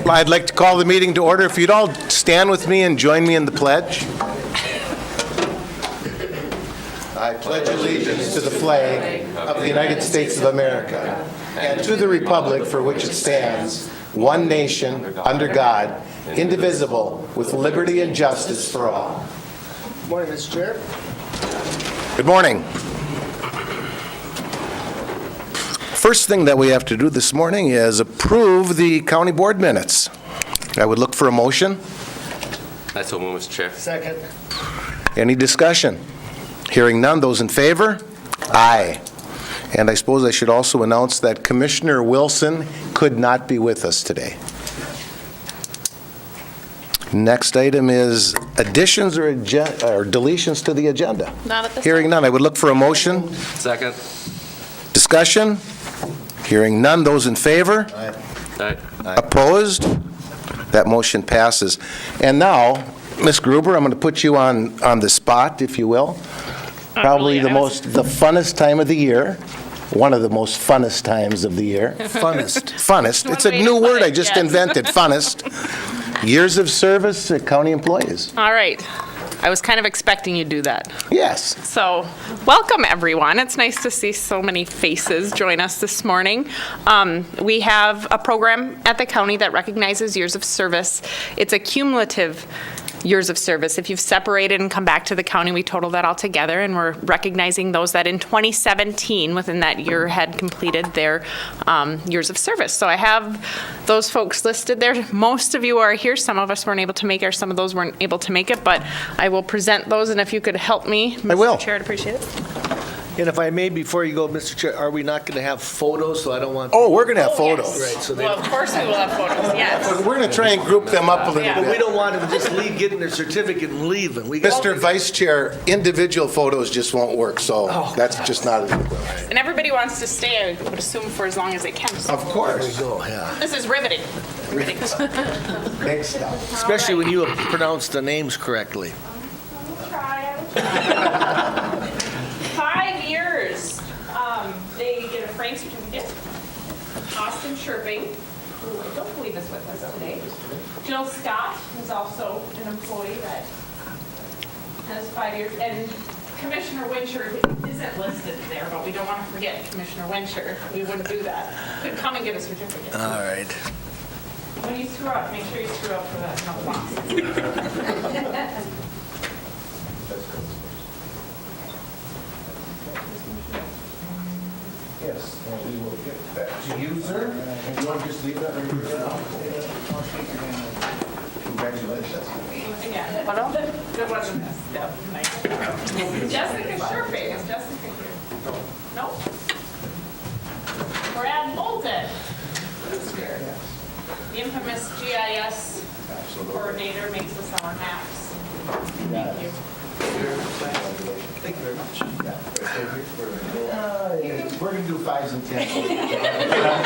I'd like to call the meeting to order. If you'd all stand with me and join me in the pledge. I pledge allegiance to the flag of the United States of America and to the republic for which it stands, one nation, under God, indivisible, with liberty and justice for all. Good morning, Mr. Chair. Good morning. First thing that we have to do this morning is approve the county board minutes. I would look for a motion. I so move, Mr. Chair. Second. Any discussion? Hearing none, those in favor? Aye. And I suppose I should also announce that Commissioner Wilson could not be with us today. Next item is additions or deletions to the agenda. Not at this Hearing time. none, I would look for a motion. Second. Discussion? Hearing none, those in favor? Aye. Opposed? That motion passes. And now, Ms. Gruber, I'm going to put you on the spot, if you will. Probably really. the funnest time of the year. One of the most funnest times of the year. Funnest. Funnest. It's a One way to new put word it, I just yes. invented, funnest. Years of service to county employees. All right. I was kind of expecting you to do that. Yes. So, welcome everyone. It's nice to see so many faces join us this morning. We have a program at the county that recognizes years of service. It's a cumulative years of service. If you've separated and come back to the county, we total that all together, and we're recognizing those that in 2017, within that year, had completed their years of service. So I have those folks listed there. Most of you are here. Some of us weren't able to make it, or some of those weren't able to make it, but I will present those, and if you could help me, Mr. I will. Chair, I'd appreciate it. And if I may, before you go, Mr. Chair, are we not going to have photos? So I don't want. Oh, we're going to have Oh, photos. yes. Right, so they Well, don't- of course we will have photos, yes. We're going to try and group them up a little Yeah. But we bit. don't want them to just leave, getting their certificate and leaving. We got- Mr. Vice Chair, individual photos just won't work, so Oh, that's just not. And everybody wants to stay, I would assume, for as long as they can. So Of course. Oh, yeah. this is riveting. Big stuff. Especially when you pronounce the names correctly. 5 years. They get a Frank certificate. Austin Sherping, who I don't believe is with us today. Jill Scott, who's also an employee that has 5 years. And Commissioner Wincher isn't listed there, but we don't want to forget Commissioner Wincher. We wouldn't do that. Could come and get a certificate. All right. When you screw up, make sure you screw up for that no loss. Yes, and we will get that to you, sir. And you want to just leave that right here? Congratulations. Yeah. What else? Good wasn't this. Yeah, nice. Jessica Sherping. Is Jessica here? No? Brad Bolton. Who's here? The infamous GIS coordinator makes us our maps. Thank you. Thank you very much. We're going to do 5s and 10s.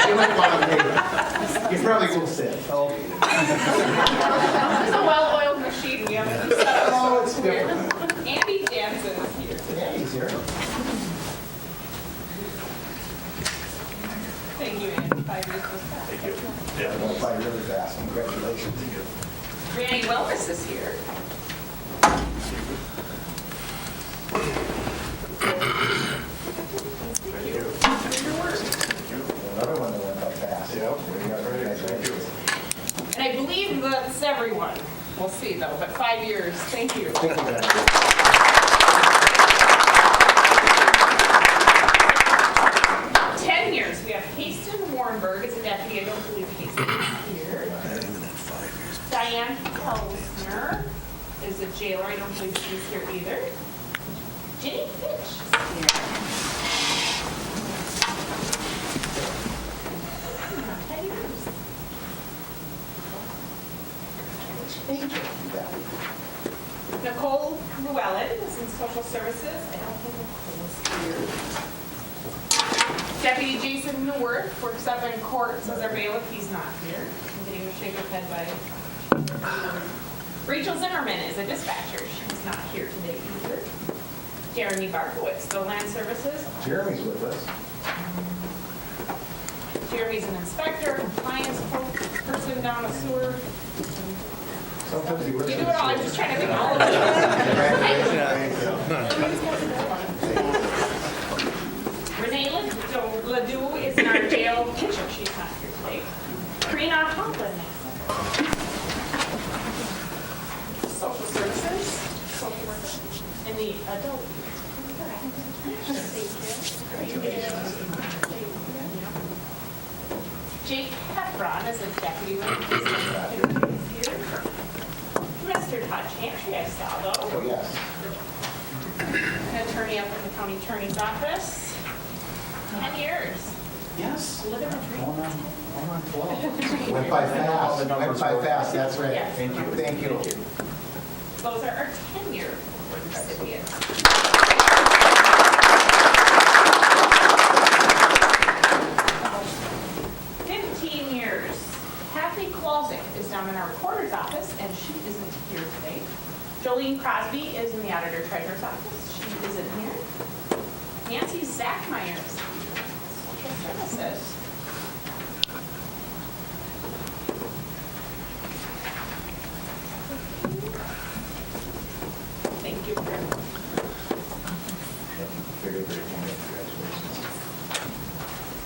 You might want to wait. You probably will sit. Okay. It's a well-oiled machine. We haven't used that. Oh, it's different. Andy Jansen is here today. Yeah, he's here. Thank you, Andy. 5 years was fast. Thank you. I'm going to fly really fast. Congratulations. Randy Wellness is here. Another one that went by fast. Yep. Congratulations. And I believe that's everyone. We'll see, though, but 5 years. Thank you. 10 years. We have Hasten Warrenberg as a deputy. I don't believe Hasten is here. Diane Pelsner is a jailer. I don't believe she's here either. Jenny Fitch is here. Thank you. Nicole Llewellyn is in social services. I don't think Nicole's here. Deputy Jason Neworth works up in courts as our bailiff. He's not here. I'm getting a shake of head by. Rachel Zimmerman is a dispatcher. She's not here today either. Jeremy Barkowitz, the land services. Jeremy's with us. Jeremy's an inspector, compliance person, down a sewer. You do it all, I'm just trying to think of all of it. Renee Ledoux is in our jail kitchen, she's not here today. Karina Hoffman. Social services, social worker, in the adult. Jake Heffron is a deputy here. Mr. Todd Chantry, I saw though. Oh, yes. An attorney up in the county attorney's office. 10 years. Yes. Living the dream. I'm on 12. Went by fast, that's right. Yes. Thank you. Those are our 10-year recipients. Is down in our recorder's office, and she isn't here today. Jolene Crosby is in the auditor treasurer's office. She isn't here. Nancy Zachmeyers, social services. Thank you.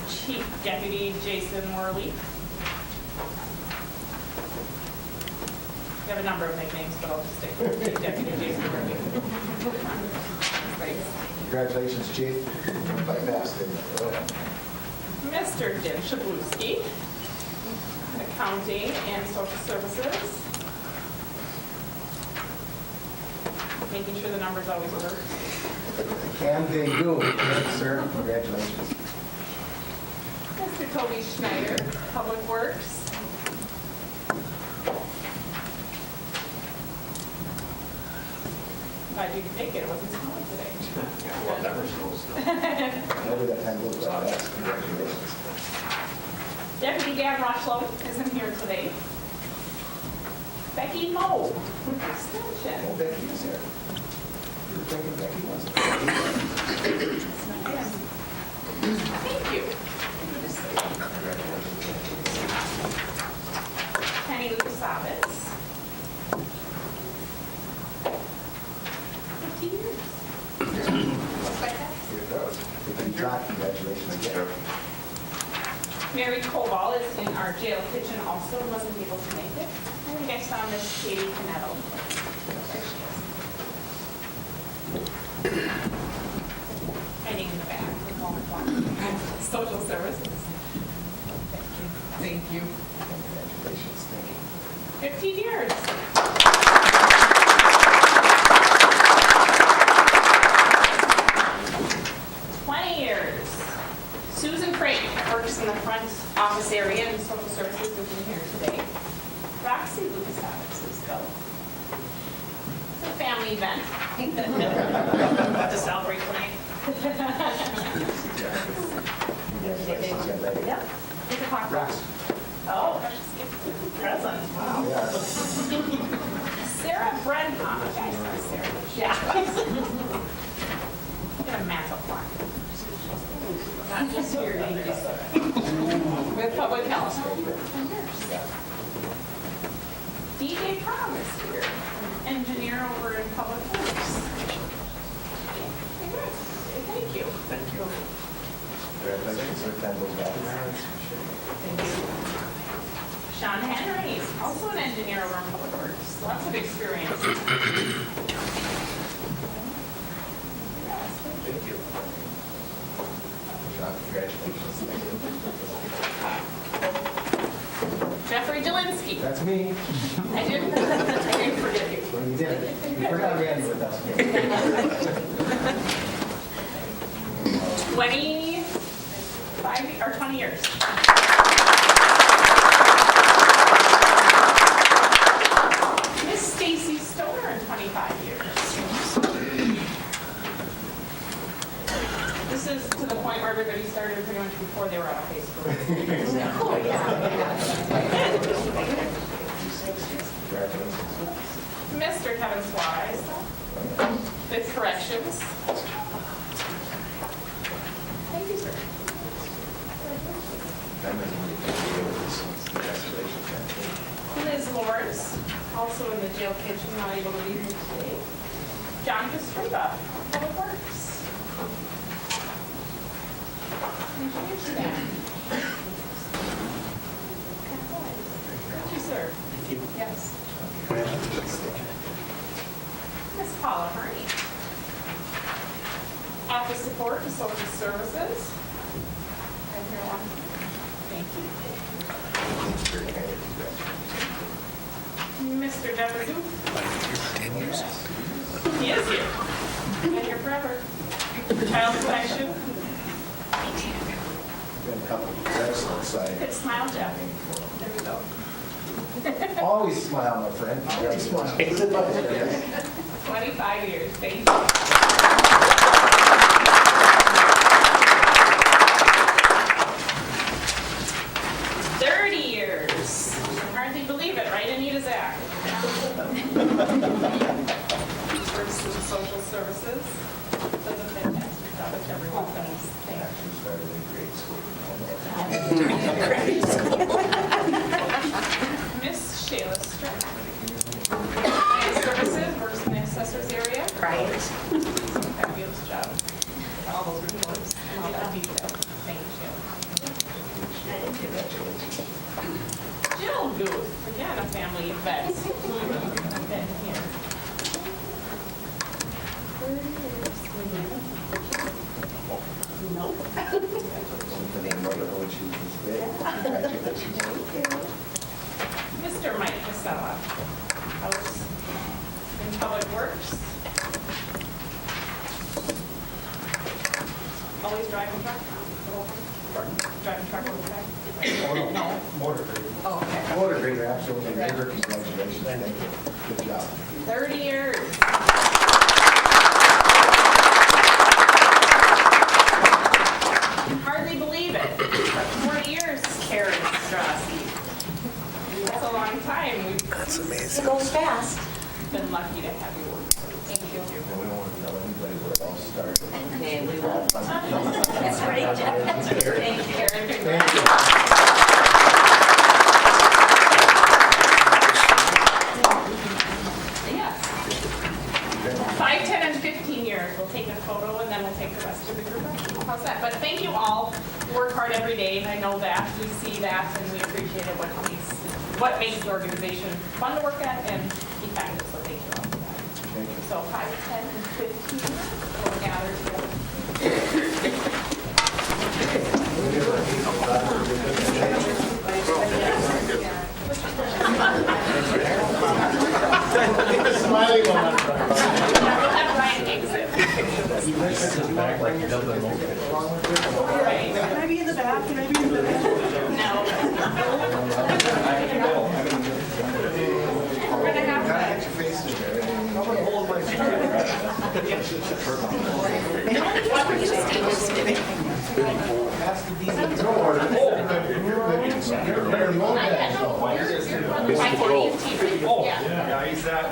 Chief Deputy Jason Worley. We have a number of nicknames, but I'll just stick with Chief Deputy Jason Worley. Congratulations, Chief. Went by fast, didn't it? Mr. Jim Shabluski, Accounting and Social Services. Making sure the numbers always work. Can they do? Yes, sir. Congratulations. Mr. Toby Schneider, Public Works. Glad you could make it. It wasn't snowing today. Well, never snows. Never that time goes by. That's congratulations. Deputy Gab Rochlow isn't here today. Becky Moe with Extension. Oh, Becky is here. You were thinking Becky wasn't. Thank you. Penny Lucasavitz. 15 years. Looks like that. Here it goes. If you drop, congratulations again. Mary Koval is in our jail kitchen also, wasn't able to make it. I think I saw Miss Katie Canetto. There she is. Hiding in the back. Social services. Thank you. Congratulations. Thank you. 15 years. Susan Craig works in the front office area in social services isn't here today. Roxy Lucasavitz is go. It's a family event to celebrate tonight. Yep. 8 o'clock. Oh, I just skipped the present. Wow. Sarah Brenham. I saw Sarah. Yeah. Get a massive plaque. Not just here, with public health. DJ Prom is here, engineer over in public works. Thank you. Thank you. Congratulations. Thank you. Sean Henry, also an engineer over in public works. Lots of experience. Thank you. Congratulations. Jeffrey Jelinski. That's me. I didn't forget you. Well, you did. You forgot Randy with us. 25 or 20 years. Miss Stacy Stoner in 25 years. This is to the point where everybody started pretty much before they were out of high school. Oh, yeah. Mr. Kevin Suarez with corrections. Thank you, sir. also in the jail kitchen, not able to be here today. John Kostrova, Public Works. Engineer staff. Thank you, sir. Thank you. Yes. Miss Paula Harney. Office Support and Social Services. And here one. Thank you. Mr. Devereux. 10 years. He is here. Been here forever. Child protection. Excellent side. Good smile, Jeff. There we go. Always smile, my friend. Always smile. 25 years. Thank you. Hardly believe it, right, Anita Zach? Services and Social Services. Does a fantastic job, which everyone does. Thank you. Started in grade school. Miss Shayla Strick. Finance Services, works in the assessor's area. Right. Fabulous job. All those reports and all that detail. Thank you. Jill Booth, again, a family event. I've been here. Nope. Mr. Mike Casella, house in Public Works. Always driving truck? Driving truck all the time? No. Motor grader. Oh, okay. Motor grader, absolutely. Neighbor, congratulations. Thank you. Good job. 30 years. Hardly believe it. 40 years, Karen Strasky. That's a long time. That's amazing. It goes fast. Been lucky to have you work. Thank you. We don't want to tell anybody where it all started. Okay, we won't. That's great, Jeff. Thank you. Karen, Thank you. Yes. 5, 10, and 15 years. We'll take a photo and then we'll take the rest of the group. How's that? But thank you all. You work hard every day. I know that. We see that and we appreciate it. What makes the organization fun to work at and effective. So thank you all for that. Thank you. So 5, 10, and 15 will gather together. Smiling on that front. We'll have Ryan exit. Right. Can I be in the back? Can I be in the back? No. We're gonna have Get your face in there. Yeah, he's that.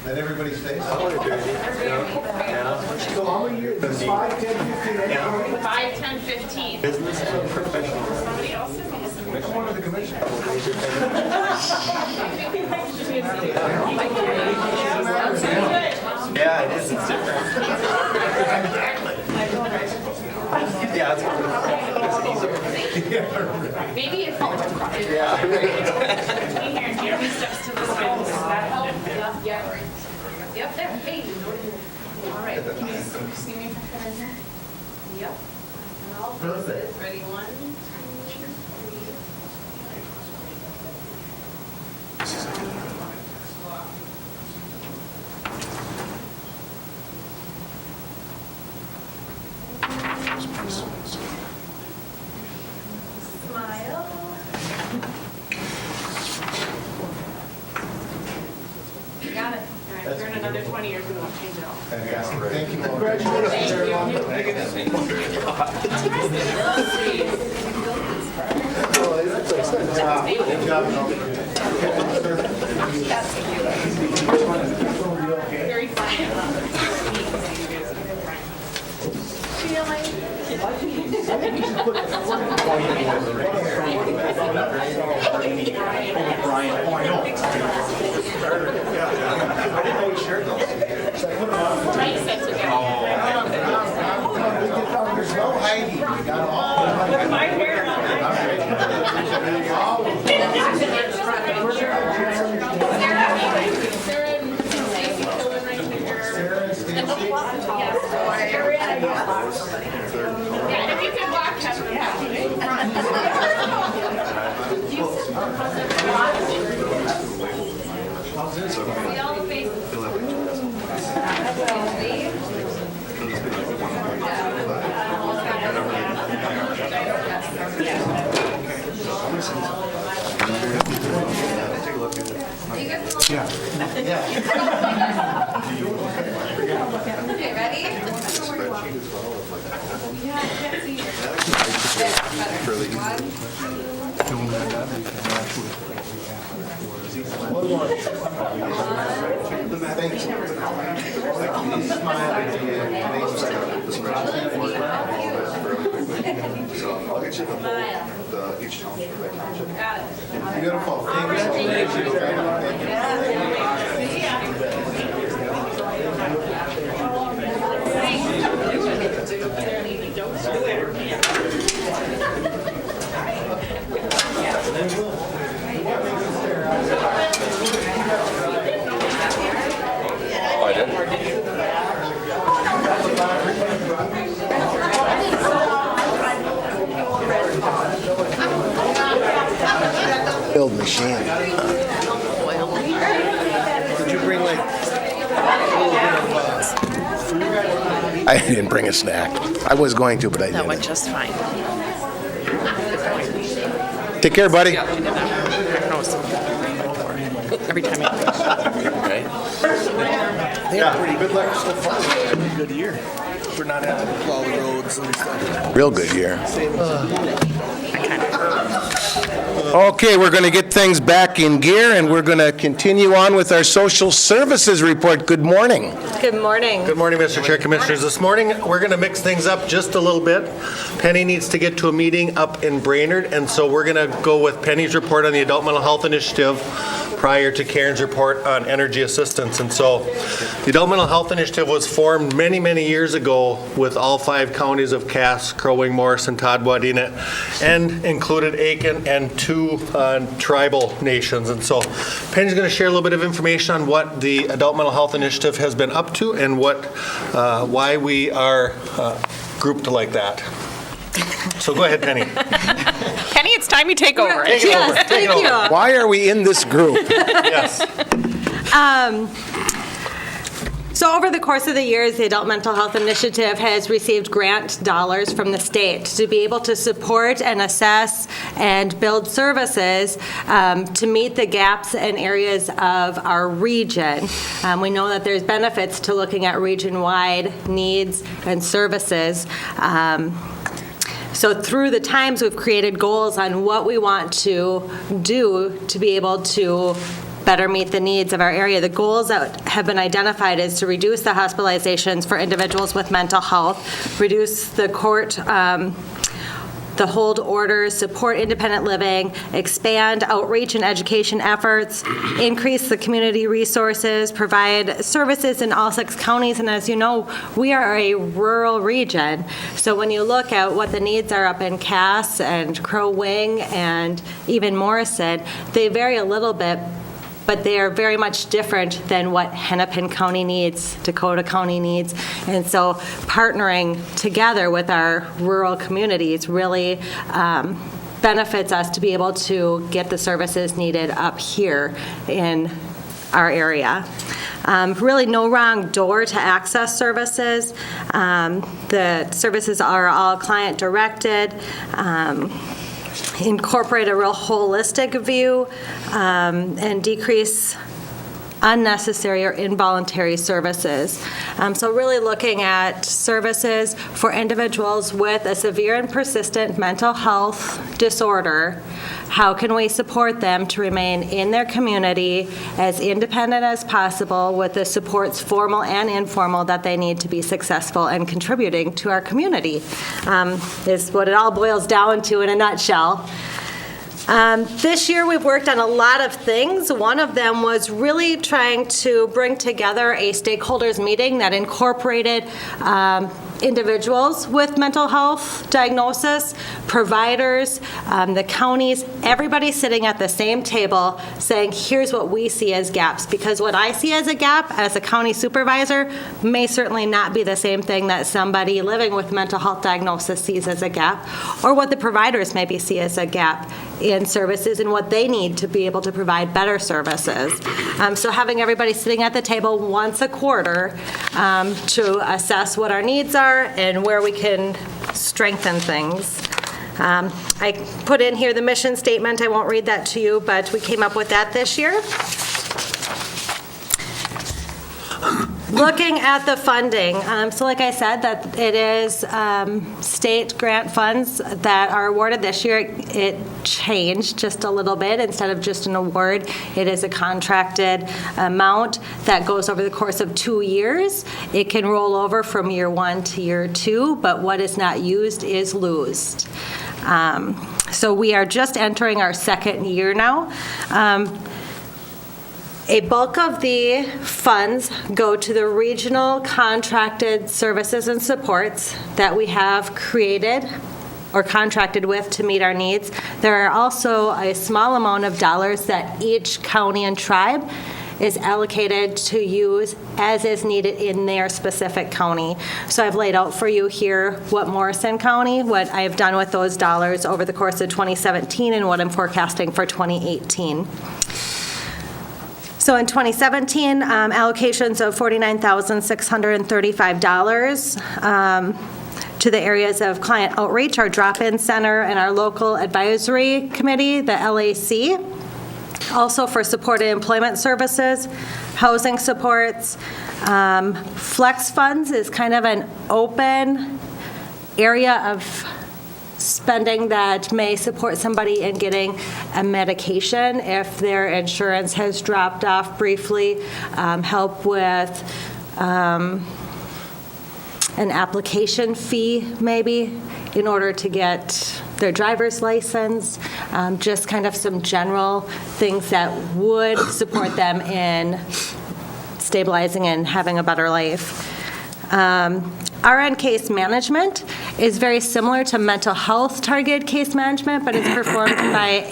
Let everybody stay. So how many years? 5, 10, 15? 5, 10, 15. Business and professional. Somebody else is Which one of the commissioners? Yeah, it is. It's different. Yeah, it's easier. Maybe if Yeah. between here and here, he steps to the side. Does that help? Yep. Yep, there. Hey. All right. Can you see me? Yep. And all faces. Ready? 1, 2, 3. Smile. You got it. All right, turn another 20 years, we won't change it all. Fantastic. Thank you. Thank you. Good job. Very funny. Feeling There's no hiding. You got all. Okay, ready? Beautiful. Thank Build machine. Did you bring like I didn't bring a snack. I was going to, but I That went didn't. just fine. Take care, buddy. Every time you. they had pretty good luck so far. Pretty good year. For not having to plow the roads and stuff. Real good year. Okay, we're going to get things back in gear, and we're going to continue on with our social services report. Good morning. Good morning. Good morning, Mr. Chair, Commissioners. This morning, we're going to mix things up just a little bit. Penny needs to get to a meeting up in Brainerd, and so we're going to go with Penny's report on the Adult Mental Health Initiative prior to Karen's report on energy assistance. And so the Adult Mental Health Initiative was formed many, many years ago with all 5 counties of Cass, Crow Wing, Morrison, Todd-Watt in it, and included Aiken and 2 tribal nations. And so Penny's going to share a little bit of information on what the Adult Mental Health Initiative has been up to and why we are grouped like that. So go ahead, Penny. Penny, it's time you take over. Take it over. Take it over. Why are we in this group? Yes. So over the course of the years, the Adult Mental Health Initiative has received grant dollars from the state to be able to support and assess and build services to meet the gaps and areas of our region. We know that there's benefits to looking at region-wide needs and services. So through the times, we've created goals on what we want to do to be able to better meet the needs of our area. The goals that have been identified is to reduce the hospitalizations for individuals with mental health, reduce the the hold orders, support independent living, expand outreach and education efforts, increase the community resources, provide services in all 6 counties. And as you know, we are a rural region. So when you look at what the needs are up in Cass and Crow Wing and even Morrison, they vary a little bit, but they are very much different than what Hennepin County needs, Dakota County needs. And so partnering together with our rural communities really benefits us to be able to get the services needed up here in our area. Really no wrong door to access services. The services are all client-directed. Incorporate a real holistic view and decrease unnecessary or involuntary services. So really looking at services for individuals with a severe and persistent mental health disorder. How can we support them to remain in their community as independent as possible with the supports, formal and informal, that they need to be successful and contributing to our community, is what it all boils down to in a nutshell. This year we've worked on a lot of things. One of them was really trying to bring together a stakeholders meeting that incorporated individuals with mental health diagnosis, providers, the counties, everybody sitting at the same table saying, here's what we see as gaps. Because what I see as a gap as a county supervisor may certainly not be the same thing that somebody living with mental health diagnosis sees as a gap, or what the providers maybe see as a gap in services and what they need to be able to provide better services. So having everybody sitting at the table once a quarter to assess what our needs are and where we can strengthen things. I put in here the mission statement. I won't read that to you, but we came up with that this year. Looking at the funding, so like I said, that it is state grant funds that are awarded this year. It changed just a little bit. Instead of just an award, it is a contracted amount that goes over the course of 2 years. It can roll over from year 1 to year 2, but what is not used is loosed. So we are just entering our second year now. A bulk of the funds go to the regional contracted services and supports that we have created or contracted with to meet our needs. There are also a small amount of dollars that each county and tribe is allocated to use as is needed in their specific county. So I've laid out for you here what Morrison County, what I've done with those dollars over the course of 2017 and what I'm forecasting for 2018. So in 2017, allocations of $49,635 to the areas of client outreach, our drop-in center, and our local advisory committee, the LAC. Also for supported employment services, housing supports. Flex funds is kind of an open area of spending that may support somebody in getting a medication if their insurance has dropped off briefly, help with an application fee maybe in order to get their driver's license, just kind of some general things that would support them in stabilizing and having a better life. RN case management is very similar to mental health targeted case management, but it's performed by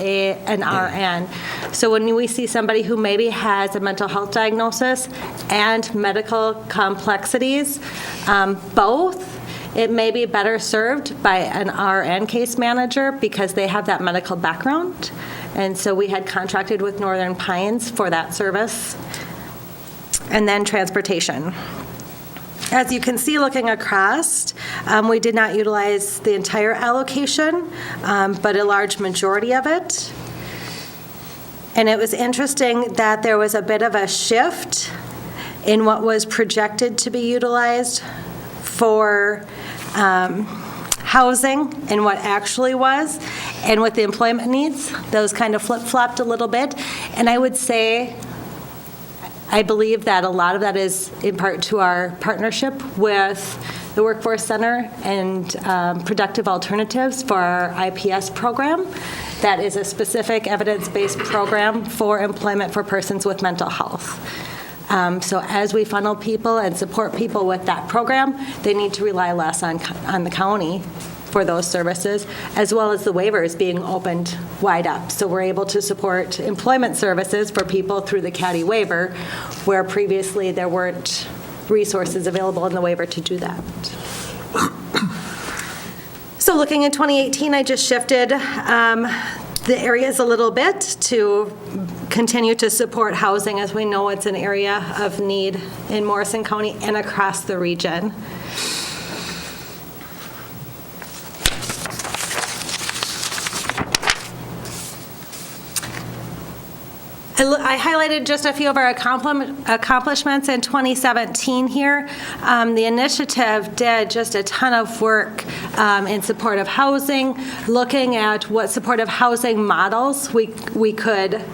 an RN. So when we see somebody who maybe has a mental health diagnosis and medical complexities, both, it may be better served by an RN case manager because they have that medical background. And so we had contracted with Northern Pines for that service. And then transportation. As you can see looking across, we did not utilize the entire allocation, but a large majority of it. And it was interesting that there was a bit of a shift in what was projected to be utilized for housing and what actually was. And with the employment needs, those kind of flip-flopped a little bit. And I would say, I believe that a lot of that is in part to our partnership with the Workforce Center and Productive Alternatives for our IPS program. That is a specific evidence-based program for employment for persons with mental health. So as we funnel people and support people with that program, they need to rely less on the county for those services, as well as the waivers being opened wide up. So we're able to support employment services for people through the CADI waiver, where previously there weren't resources available in the waiver to do that. So looking at 2018, I just shifted the areas a little bit to continue to support housing, as we know it's an area of need in Morrison County and across the region. I highlighted just a few of our accomplishments in 2017 here. The initiative did just a ton of work in supportive housing, looking at what supportive housing models we could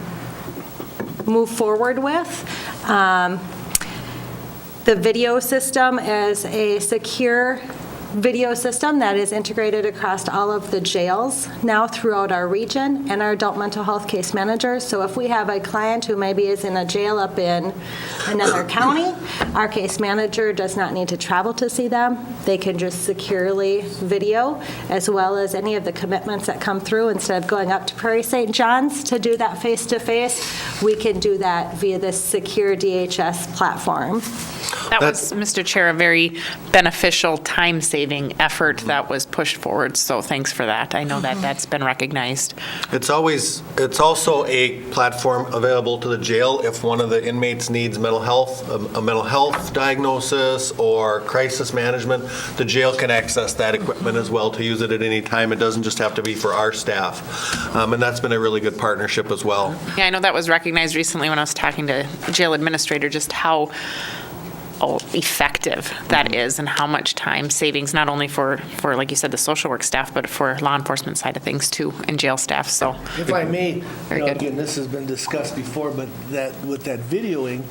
move forward with. The video system is a secure video system that is integrated across all of the jails now throughout our region and our adult mental health case managers. So if we have a client who maybe is in a jail up in another county, our case manager does not need to travel to see them. They can just securely video, as well as any of the commitments that come through. Instead of going up to Prairie St. John's to do that face-to-face, we can do that via this secure DHS platform. That was, Mr. Chair, a very beneficial time-saving effort that was pushed forward, so thanks for that. I know that that's been recognized. It's also a platform available to the jail if one of the inmates needs mental health, a mental health diagnosis or crisis management. The jail can access that equipment as well to use it at any time. It doesn't just have to be for our staff. And that's been a really good partnership as well. Yeah, I know that was recognized recently when I was talking to jail administrator, just how effective that is and how much time savings, not only for, like you said, the social work staff, but for law enforcement side of things too, and jail staff, so. If I may, Very good. again, this has been discussed before, but that, with that videoing,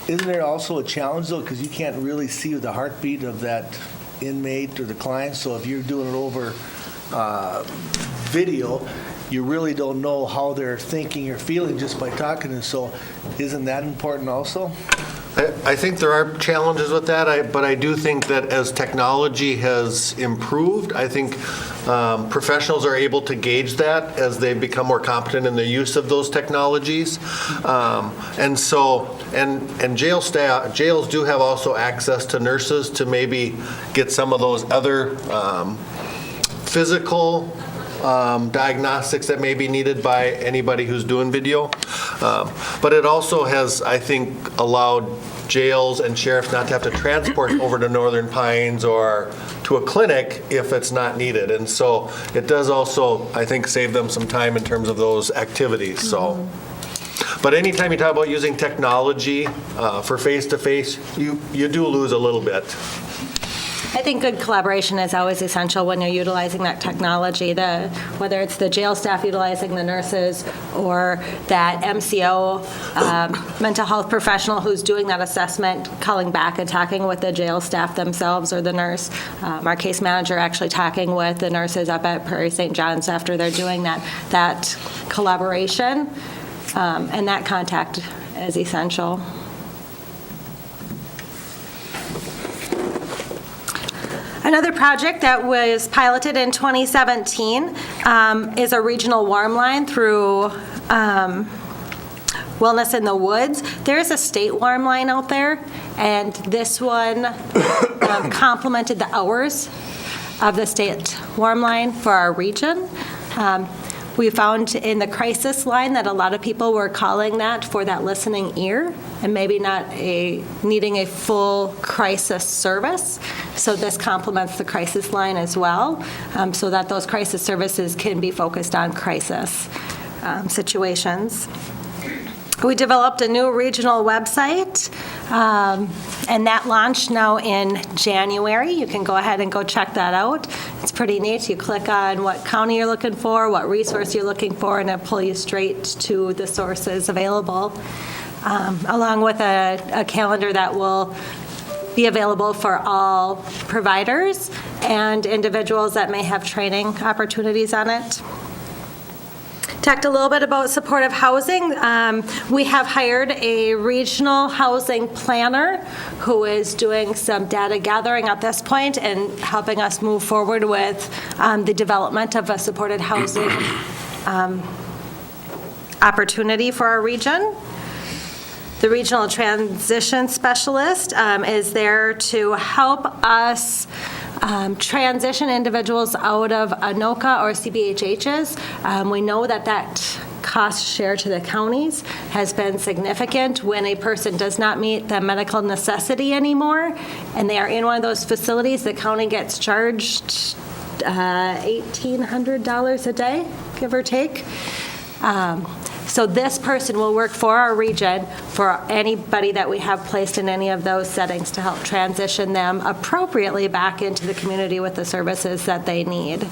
isn't there also a challenge though, because you can't really see the heartbeat of that inmate or the client, so if you're doing it over video, you really don't know how they're thinking or feeling just by talking to them, so isn't that important also? I think there are challenges with that, but I do think that as technology has improved, I think professionals are able to gauge that as they become more competent in the use of those technologies. And jails do have also access to nurses to maybe get some of those other physical diagnostics that may be needed by anybody who's doing video. But it also has, I think, allowed jails and sheriffs not to have to transport over to Northern Pines or to a clinic if it's not needed. And so it does also, I think, save them some time in terms of those activities. So. But anytime you talk about using technology for face-to-face, you do lose a little bit. I think good collaboration is always essential when you're utilizing that technology, whether it's the jail staff utilizing the nurses or that MCO, mental health professional who's doing that assessment, calling back and talking with the jail staff themselves or the nurse. Our case manager actually talking with the nurses up at Prairie St. John's after they're doing that collaboration, and that contact is essential. Another project that was piloted in 2017 is a regional warm line through Wellness in the Woods. There is a state warm line out there, and this one complemented the hours of the state warm line for our region. We found in the crisis line that a lot of people were calling that for that listening ear and maybe not needing a full crisis service. So this complements the crisis line as well, so that those crisis services can be focused on crisis situations. We developed a new regional website, and that launched now in January. You can go ahead and go check that out. It's pretty neat. You click on what county you're looking for, what resource you're looking for, and it'll pull you straight to the sources available, along with a calendar that will be available for all providers and individuals that may have training opportunities on it. Talked a little bit about supportive housing. We have hired a regional housing planner who is doing some data gathering at this point and helping us move forward with the development of a supported housing opportunity for our region. The regional transition specialist is there to help us transition individuals out of ANOCA or CBHHs. We know that cost share to the counties has been significant when a person does not meet the medical necessity anymore and they are in one of those facilities. The county gets charged $1,800 a day, give or take. So this person will work for our region, for anybody that we have placed in any of those settings to help transition them appropriately back into the community with the services that they need.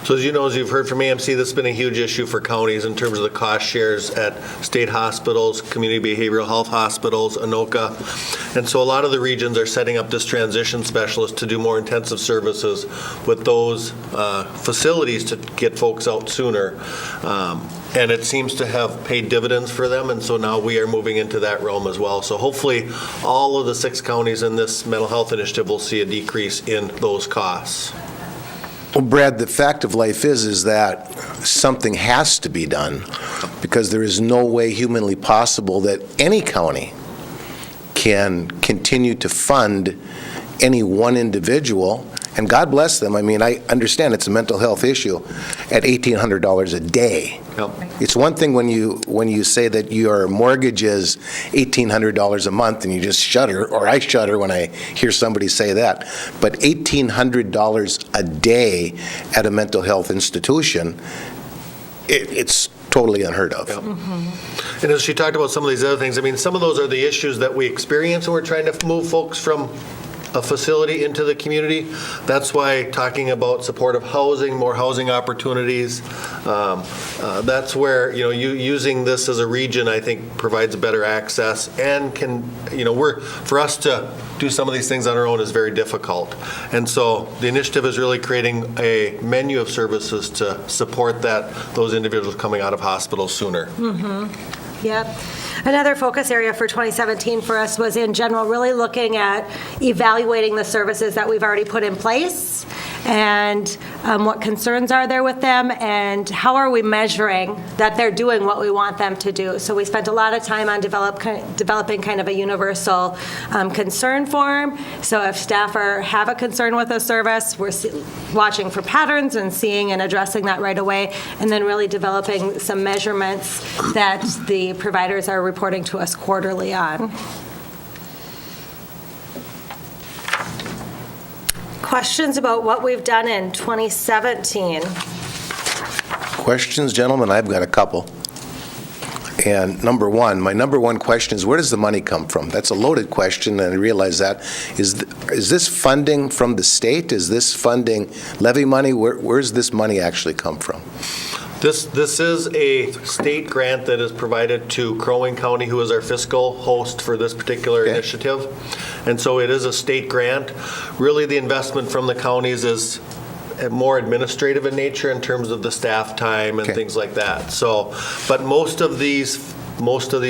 So as you know, as you've heard from AMC, this has been a huge issue for counties in terms of the cost shares at state hospitals, community behavioral health hospitals, ANOCA. And so a lot of the regions are setting up this transition specialist to do more intensive services with those facilities to get folks out sooner. And it seems to have paid dividends for them, and so now we are moving into that realm as well. So hopefully, all of the 6 counties in this mental health initiative will see a decrease in those costs. Well, Brad, the fact of life is that something has to be done, because there is no way humanly possible that any county can continue to fund any one individual, and God bless them. I mean, I understand it's a mental health issue, at $1,800 a day. Yep. It's one thing when you say that your mortgage is $1,800 a month and you just shudder, or I shudder when I hear somebody say that, but $1,800 a day at a mental health institution, it's totally unheard of. Yep. And as she talked about some of these other things, I mean, some of those are the issues that we experience when we're trying to move folks from a facility into the community. That's why talking about supportive housing, more housing opportunities, that's where, using this as a region, I think, provides better access and can, for us to do some of these things on our own is very difficult. And so the initiative is really creating a menu of services to support those individuals coming out of hospitals sooner. Yep. Another focus area for 2017 for us was, in general, really looking at evaluating the services that we've already put in place and what concerns are there with them and how are we measuring that they're doing what we want them to do. So we spent a lot of time on developing kind of a universal concern form. So if staff have a concern with a service, we're watching for patterns and seeing and addressing that right away, and then really developing some measurements that the providers are reporting to us quarterly on. Questions about what we've done in 2017? Questions, gentlemen? I've got a couple. And my number one question is, where does the money come from? That's a loaded question, and I realize that. Is this funding from the state? Is this funding levy money? Where's this money actually come from? This is a state grant that is provided to Crow Wing County, who is our fiscal host for this particular initiative. And so it is a state grant. Really, the investment from the counties is more administrative in nature in terms of the staff time and things like that. So, but most of these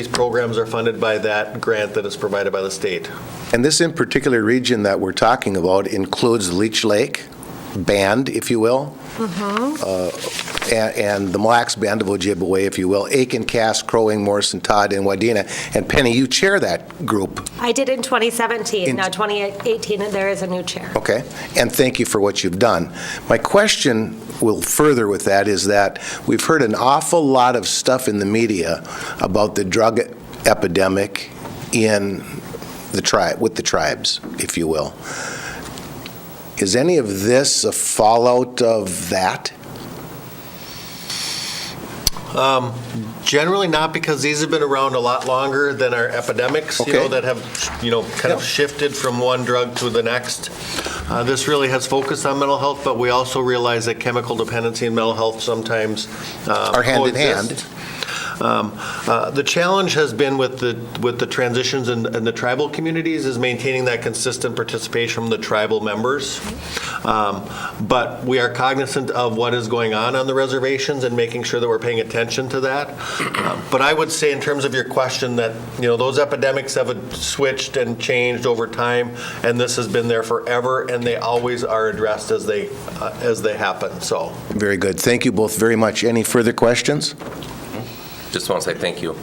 programs are funded by that grant that is provided by the state. And this in particular region that we're talking about includes Leech Lake Band, if you will, and the Mille Lacs Band of Ojibwe, if you will, Aiken, Cass, Crow Wing, Morrison, Todd, and Wadena. And Penny, you chair that group. I did in 2017. Now 2018, there is a new chair. Okay, and thank you for what you've done. My question will further with that is that we've heard an awful lot of stuff in the media about the drug epidemic in with the tribes, if you will. Is any of this a fallout of that? Generally not, because these have been around a lot longer than our epidemics, that have, kind of shifted from one drug to the next. This really has focused on mental health, but we also realize that chemical dependency and mental health sometimes are hand in hand. The challenge has been with the transitions in the tribal communities is maintaining that consistent participation from the tribal members. But we are cognizant of what is going on the reservations and making sure that we're paying attention to that. But I would say, in terms of your question, that those epidemics have switched and changed over time, and this has been there forever, and they always are addressed as they happen. So very good. Thank you both very much. Any further questions? Just want to say thank you.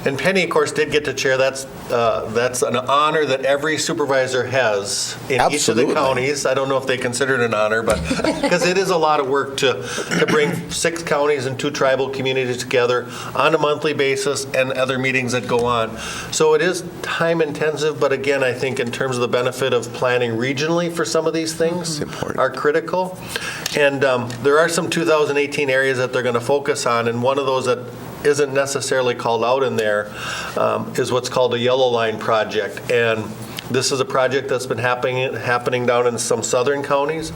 And Penny, of course, did get to chair. That's an honor that every supervisor has in each of the counties. I don't know if they consider it an honor, but because it is a lot of work to bring 6 counties and 2 tribal communities together on a monthly basis and other meetings that go on. So it is time intensive, but again, I think in terms of the benefit of planning regionally for some of these things are critical. And there are some 2018 areas that they're going to focus on, and one of those that isn't necessarily called out in there is what's called a Yellow Line project. And this is a project that's been happening down in some southern counties,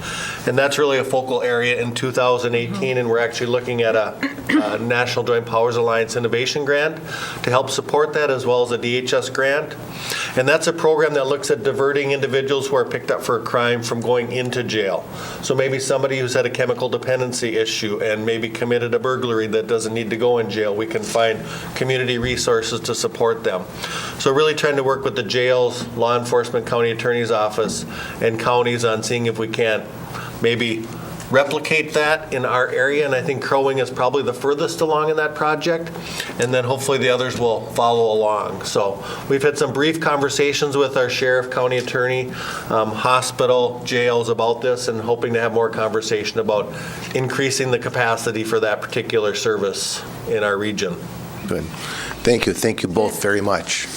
and that's really a focal area in 2018, and we're actually looking at a National Joint Powers Alliance Innovation Grant to help support that, as well as a DHS grant. And that's a program that looks at diverting individuals who are picked up for a crime from going into jail. So maybe somebody who's had a chemical dependency issue and maybe committed a burglary that doesn't need to go in jail, we can find community resources to support them. So really trying to work with the jails, law enforcement, county attorney's office, and counties on seeing if we can't maybe replicate that in our area, and I think Crow Wing is probably the furthest along in that project, and then hopefully the others will follow along. So we've had some brief conversations with our sheriff, county attorney, hospital, jails about this, and hoping to have more conversation about increasing the capacity for that particular service in our region. Good. Thank you. Thank you both very much.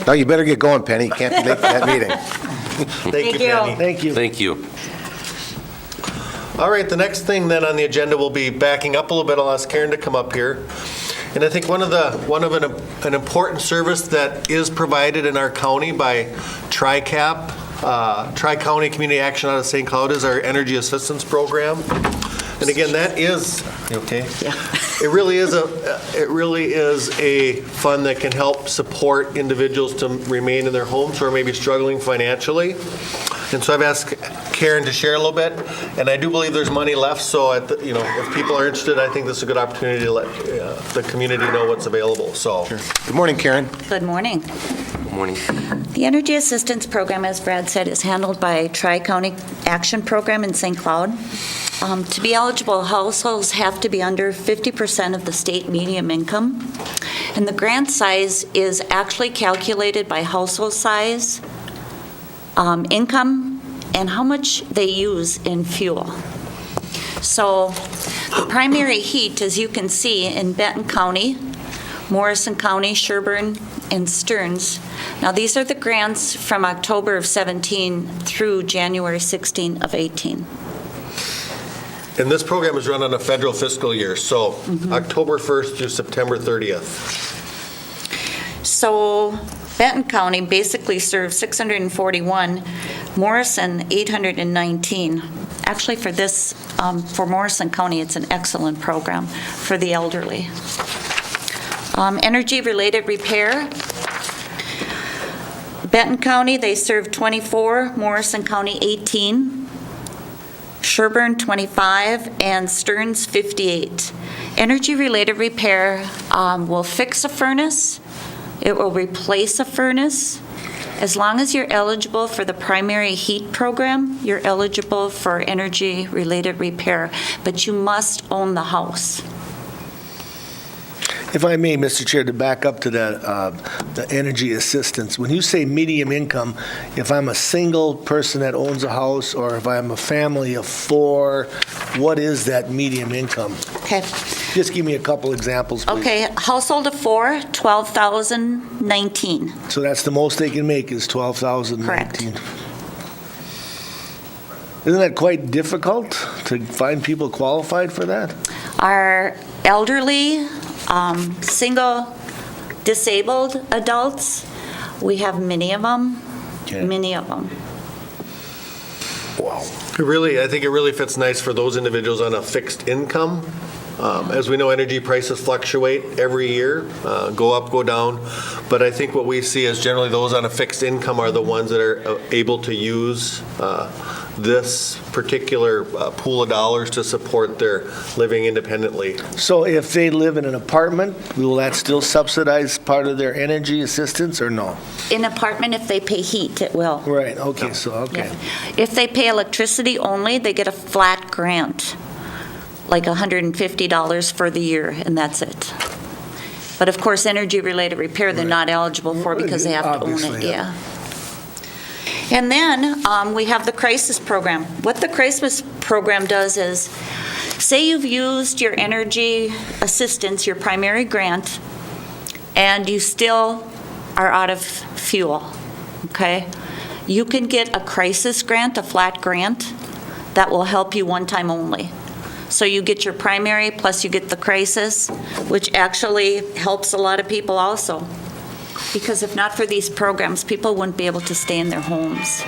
Now you better get going, Penny. You can't make that meeting. Thank you, Penny. Thank you. Thank you. All right, the next thing then on the agenda will be backing up a little bit. I'll ask Karen to come up here. And I think one of an important service that is provided in our county by TRICAP, Tri-County Community Action out of St. Cloud, is our Energy Assistance Program. And again, that is, you okay? Yeah. It really is a fund that can help support individuals to remain in their homes who are maybe struggling financially. And so I've asked Karen to share a little bit, and I do believe there's money left, so if people are interested, I think this is a good opportunity to let the community know what's available. So, Good morning, Karen. Good morning. Good morning. The Energy Assistance Program, as Brad said, is handled by Tri-County Action Program in St. Cloud. To be eligible, households have to be under 50% of the state median income, and the grant size is actually calculated by household size, income, and how much they use in fuel. So the primary heat, as you can see, in Benton County, Morrison County, Sherburne, and Stearns. Now, these are the grants from October of 17 through January 16 of 18. and this program is run on a federal fiscal year, so October 1st through September 30th. So Benton County basically serves 641, Morrison 819. Actually, for this, for Morrison County, it's an excellent program for the elderly. Energy-related repair. Benton County, they serve 24, Morrison County 18, Sherburne 25, and Stearns 58. Energy-related repair will fix a furnace, it will replace a furnace. As long as you're eligible for the primary heat program, you're eligible for energy-related repair, but you must own the house. If I may, Mr. Chair, to back up to the energy assistance, when you say medium income, if I'm a single person that owns a house, or if I'm a family of four, what is that medium income? Okay. Just give me a couple examples, please. Okay, household of four, $12,019. So that's the most they can make is $12,019. Correct. Isn't that quite difficult to find people qualified for that? Our elderly, single, disabled adults, we have many of them, many of them. Wow. I think it really fits nice for those individuals on a fixed income. As we know, energy prices fluctuate every year, go up, go down. But I think what we see is generally those on a fixed income are the ones that are able to use this particular pool of dollars to support their living independently. So if they live in an apartment, will that still subsidize part of their energy assistance or no? In apartment, if they pay heat, it will. Right, okay, so, okay. Yeah. If they pay electricity only, they get a flat grant, like $150 for the year, and that's it. But of course, energy-related repair, they're not eligible for because they have to own it, Obviously, yeah. And then we have the crisis program. What the crisis program does is, say you've used your energy assistance, your primary grant, and you still are out of fuel, okay? You can get a crisis grant, a flat grant, that will help you one time only. So you get your primary, plus you get the crisis, which actually helps a lot of people also. Because if not for these programs, people wouldn't be able to stay in their homes.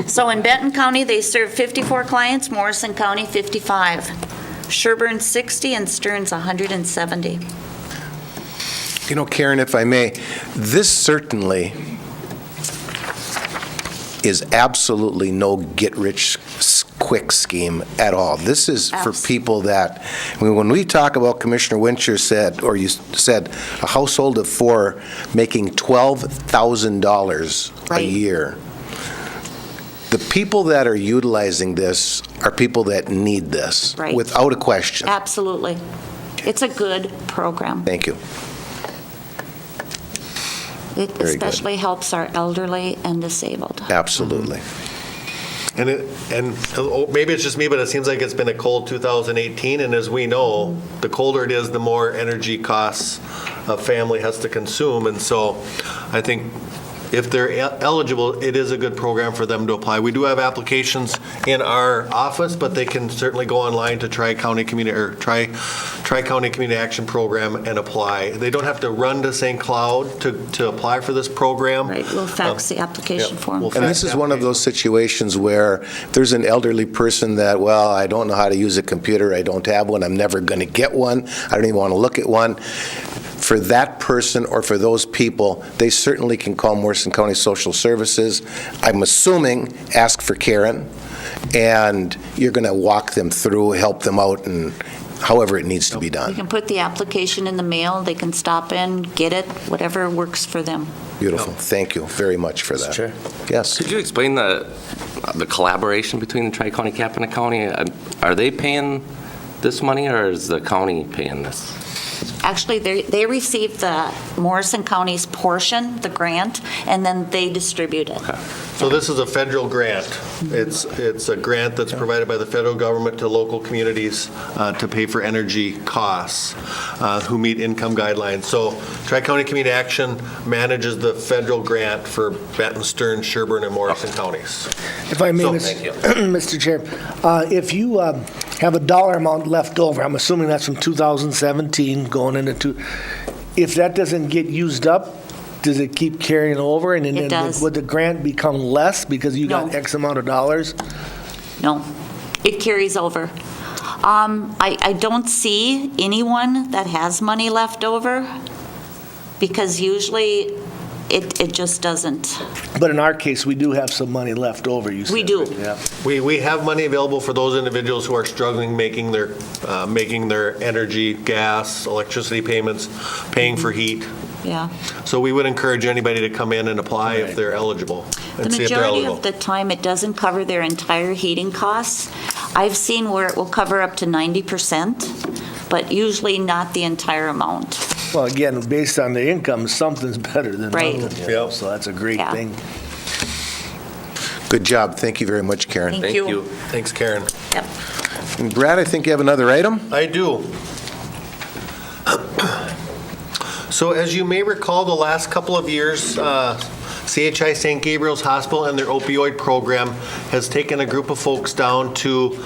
So in Benton County, they serve 54 clients, Morrison County, 55. Sherburne, 60, and Stearns, 170. You know, Karen, if I may, this certainly is absolutely no get-rich-quick scheme at all. This is for people that, when we talk about, Commissioner Wincher said, or you said, a household of 4 making $12,000 a Right. year. The people that are utilizing this are people that need this, Right. without a question. Absolutely. It's a good program. Thank you. It Very good. especially helps our elderly and disabled. Absolutely. And maybe it's just me, but it seems like it's been a cold 2018, and as we know, the colder it is, the more energy costs a family has to consume, and so I think if they're eligible, it is a good program for them to apply. We do have applications in our office, but they can certainly go online to Tri-County Community Action Program and apply. They don't have to run to St. Cloud to apply for this program. Right, we'll fax the application Yep, form. we'll And this is one of those situations where there's an elderly person that, well, I don't know how to use a computer, I don't have one, I'm never going to get one, I don't even want to look at one. For that person or for those people, they certainly can call Morrison County Social Services. I'm assuming, ask for Karen, and you're going to walk them through, help them out, and however it needs to be We done. can put the application in the mail, they can stop in, get it, whatever works for them. Beautiful. Thank you very much for that. Chair? Yes. Could you explain the collaboration between the Tri-County, Cap, and the county? Are they paying this money, or is the county paying this? Actually, they receive the Morrison County's portion, the grant, and then they distribute it. So this is a federal grant. It's a grant that's provided by the federal government to local communities to pay for energy costs who meet income guidelines. So Tri-County Community Action manages the federal grant for Benton, Stearns, Sherburne, and Morrison counties. If I may, So- Thank you. Mr. Chair, if you have a dollar amount left over, I'm assuming that's from 2017 going into, if that doesn't get used up, does it keep carrying over? And It then does. would the grant become less because you got No. X amount of dollars? No, it carries over. I don't see anyone that has money left over because usually it just doesn't. But in our case, we do have some money left over, you said. We do. Yeah. We have money available for those individuals who are struggling making their energy, gas, electricity payments, paying for heat. Yeah. So we would encourage anybody to come in and apply if they're eligible The and see if they're majority eligible. of the time, it doesn't cover their entire heating costs. I've seen where it will cover up to 90%, but usually not the entire amount. Well, again, based on the income, something's better than Right. nothing. Yep. So that's a great Yeah. thing. Good job. Thank you very much, Karen. Thank Thank you. you. Thanks, Karen. Yep. And Brad, I think you have another item? I do. So as you may recall, the last couple of years, CHI St. Gabriel's Hospital and their opioid program has taken a group of folks down to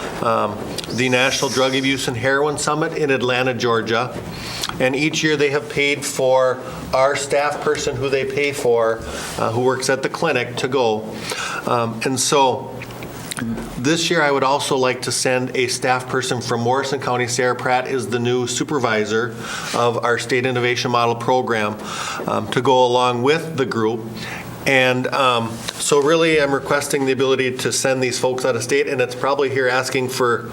the National Drug Abuse and Heroin Summit in Atlanta, Georgia. And each year they have paid for our staff person who they pay for, who works at the clinic, to go. And so this year, I would also like to send a staff person from Morrison County. Sarah Pratt is the new supervisor of our State Innovation Model Program to go along with the group. And so really, I'm requesting the ability to send these folks out of state, and it's probably here asking for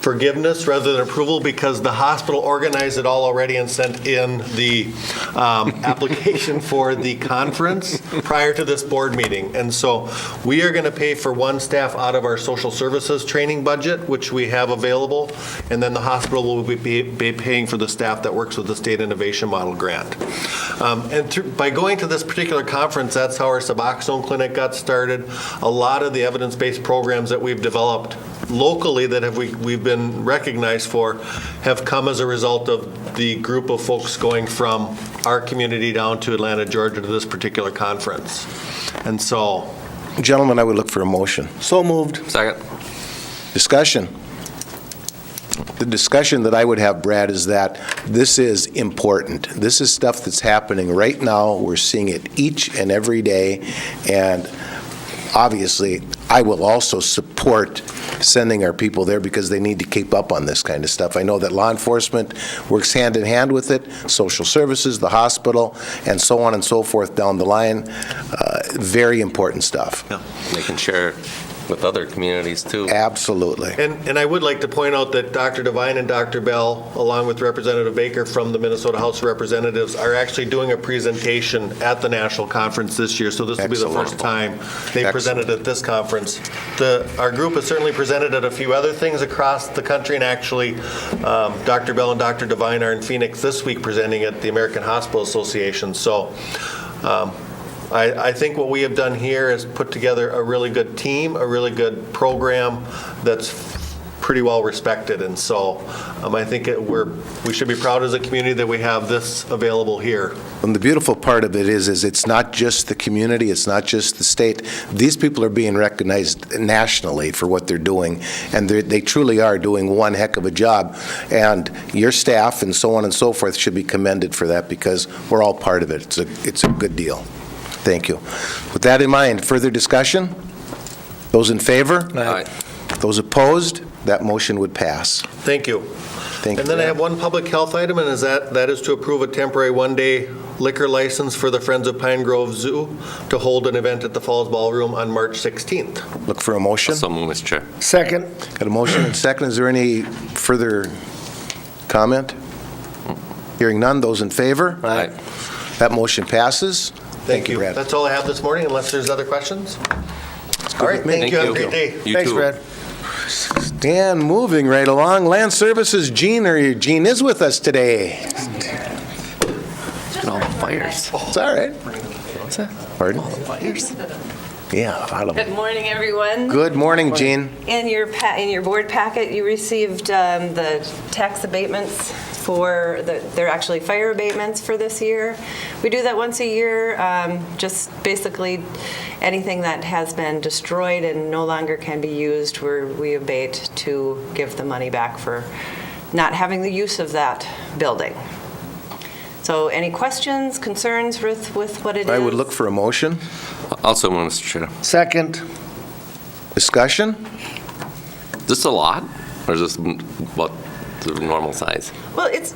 forgiveness rather than approval, because the hospital organized it all already and sent in the application for the conference prior to this board meeting. And so we are going to pay for one staff out of our social services training budget, which we have available, and then the hospital will be paying for the staff that works with the State Innovation Model Grant. By going to this particular conference, that's how our Suboxone Clinic got started. A lot of the evidence-based programs that we've developed locally that we've been recognized for have come as a result of the group of folks going from our community down to Atlanta, Georgia to this particular conference. And so Gentlemen, I would look for a motion. So moved. Second. Discussion. The discussion that I would have, Brad, is that this is important. This is stuff that's happening right now. We're seeing it each and every day, and obviously, I will also support sending our people there because they need to keep up on this kind of stuff. I know that law enforcement works hand in hand with it, social services, the hospital, and so on and so forth down the line. Very important stuff. They can share with other communities, too. Absolutely. And I would like to point out that Dr. Devine and Dr. Bell, along with Representative Baker from the Minnesota House of Representatives, are actually doing a presentation at the national conference this year, so this will be the Excellent. first time they presented at this conference. Our group has certainly presented at a few other things across the country, and actually, Dr. Bell and Dr. Devine are in Phoenix this week presenting at the American Hospital Association. So I think what we have done here is put together a really good team, a really good program that's pretty well respected. And so I think we should be proud as a community that we have this available here. And the beautiful part of it is it's not just the community, it's not just the state. These people are being recognized nationally for what they're doing, and they truly are doing one heck of a job. And your staff and so on and so forth should be commended for that because we're all part of it. It's a good deal. Thank you. With that in mind, further discussion? Those in favor? Aye. Those opposed? That motion would pass. Thank you. Thank you. And then I have one public health item, and that is to approve a temporary one-day liquor license for the Friends of Pine Grove Zoo to hold an event at the Falls Ballroom on March 16th. Look for a motion. So move, Mr. Chair. Second. Got a motion and second. Is there any further comment? Hearing none. Those in favor? Aye. That motion passes. Thank you. Brad. That's all I have this morning, unless there's other questions. All right, thank you. Have a great day. You Thanks, too. Brad. And moving right along, Land Services, Gene is with us today. Look at all the fires. It's all right. What's that? Pardon? Fires? Yeah, a lot of them. Good morning, everyone. Good morning, Gene. In your board packet, you received the tax abatements they're actually fire abatements for this year. We do that once a year, just basically anything that has been destroyed and no longer can be used, we abate to give the money back for not having the use of that building. So any questions, concerns with what it is? I would look for a motion. Also move, Mr. Chair. Second. Discussion? Is this a lot, or is this what the normal size? Well, it's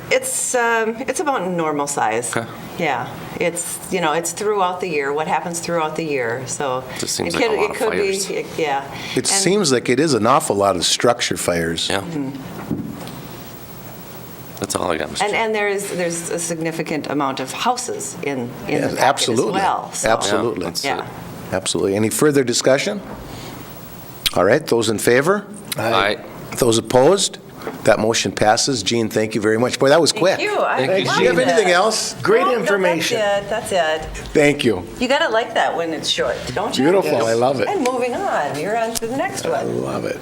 about normal size. Okay. Yeah, it's throughout the year. What happens throughout the year? So Just seems like a lot of fires. Yeah. It seems like it is an awful lot of structure fires. Yeah. That's all I got, Mr. Chair. And there's a significant amount of houses in the Yes, packet absolutely. as well. So, Absolutely. Yeah, that's Yeah. Absolutely. Any further discussion? All right, those in favor? Aye. Those opposed? That motion passes. Gene, thank you very much. Boy, that was quick. Thank you. Thank you, Do you have anything else? Great No, information. No, that's it. Thank you. You gotta like that when it's short, don't you? Beautiful. I love it. And moving on, you're on to the next I one. love it.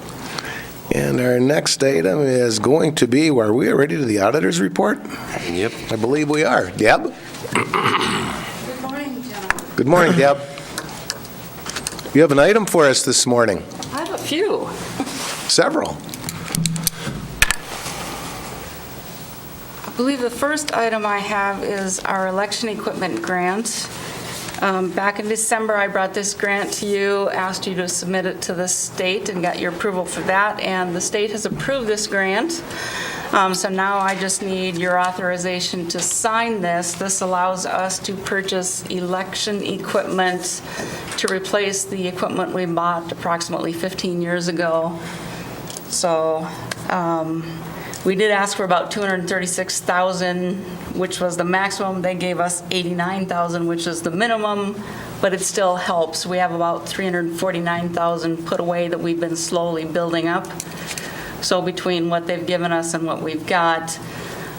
And our next item is going to be, are we ready to the auditor's report? Yep. I believe we are. Deb? Good morning, gentlemen. Good morning, Deb. You have an item for us this morning. I have a few. Several. I believe the first item I have is our election equipment grant. Back in December, I brought this grant to you, asked you to submit it to the state, and got your approval for that, and the state has approved this grant. So now I just need your authorization to sign this. This allows us to purchase election equipment to replace the equipment we bought approximately 15 years ago. So we did ask for about $236,000, which was the maximum. They gave us $89,000, which is the minimum, but it still helps. We have about $349,000 put away that we've been slowly building up. So between what they've given us and what we've got,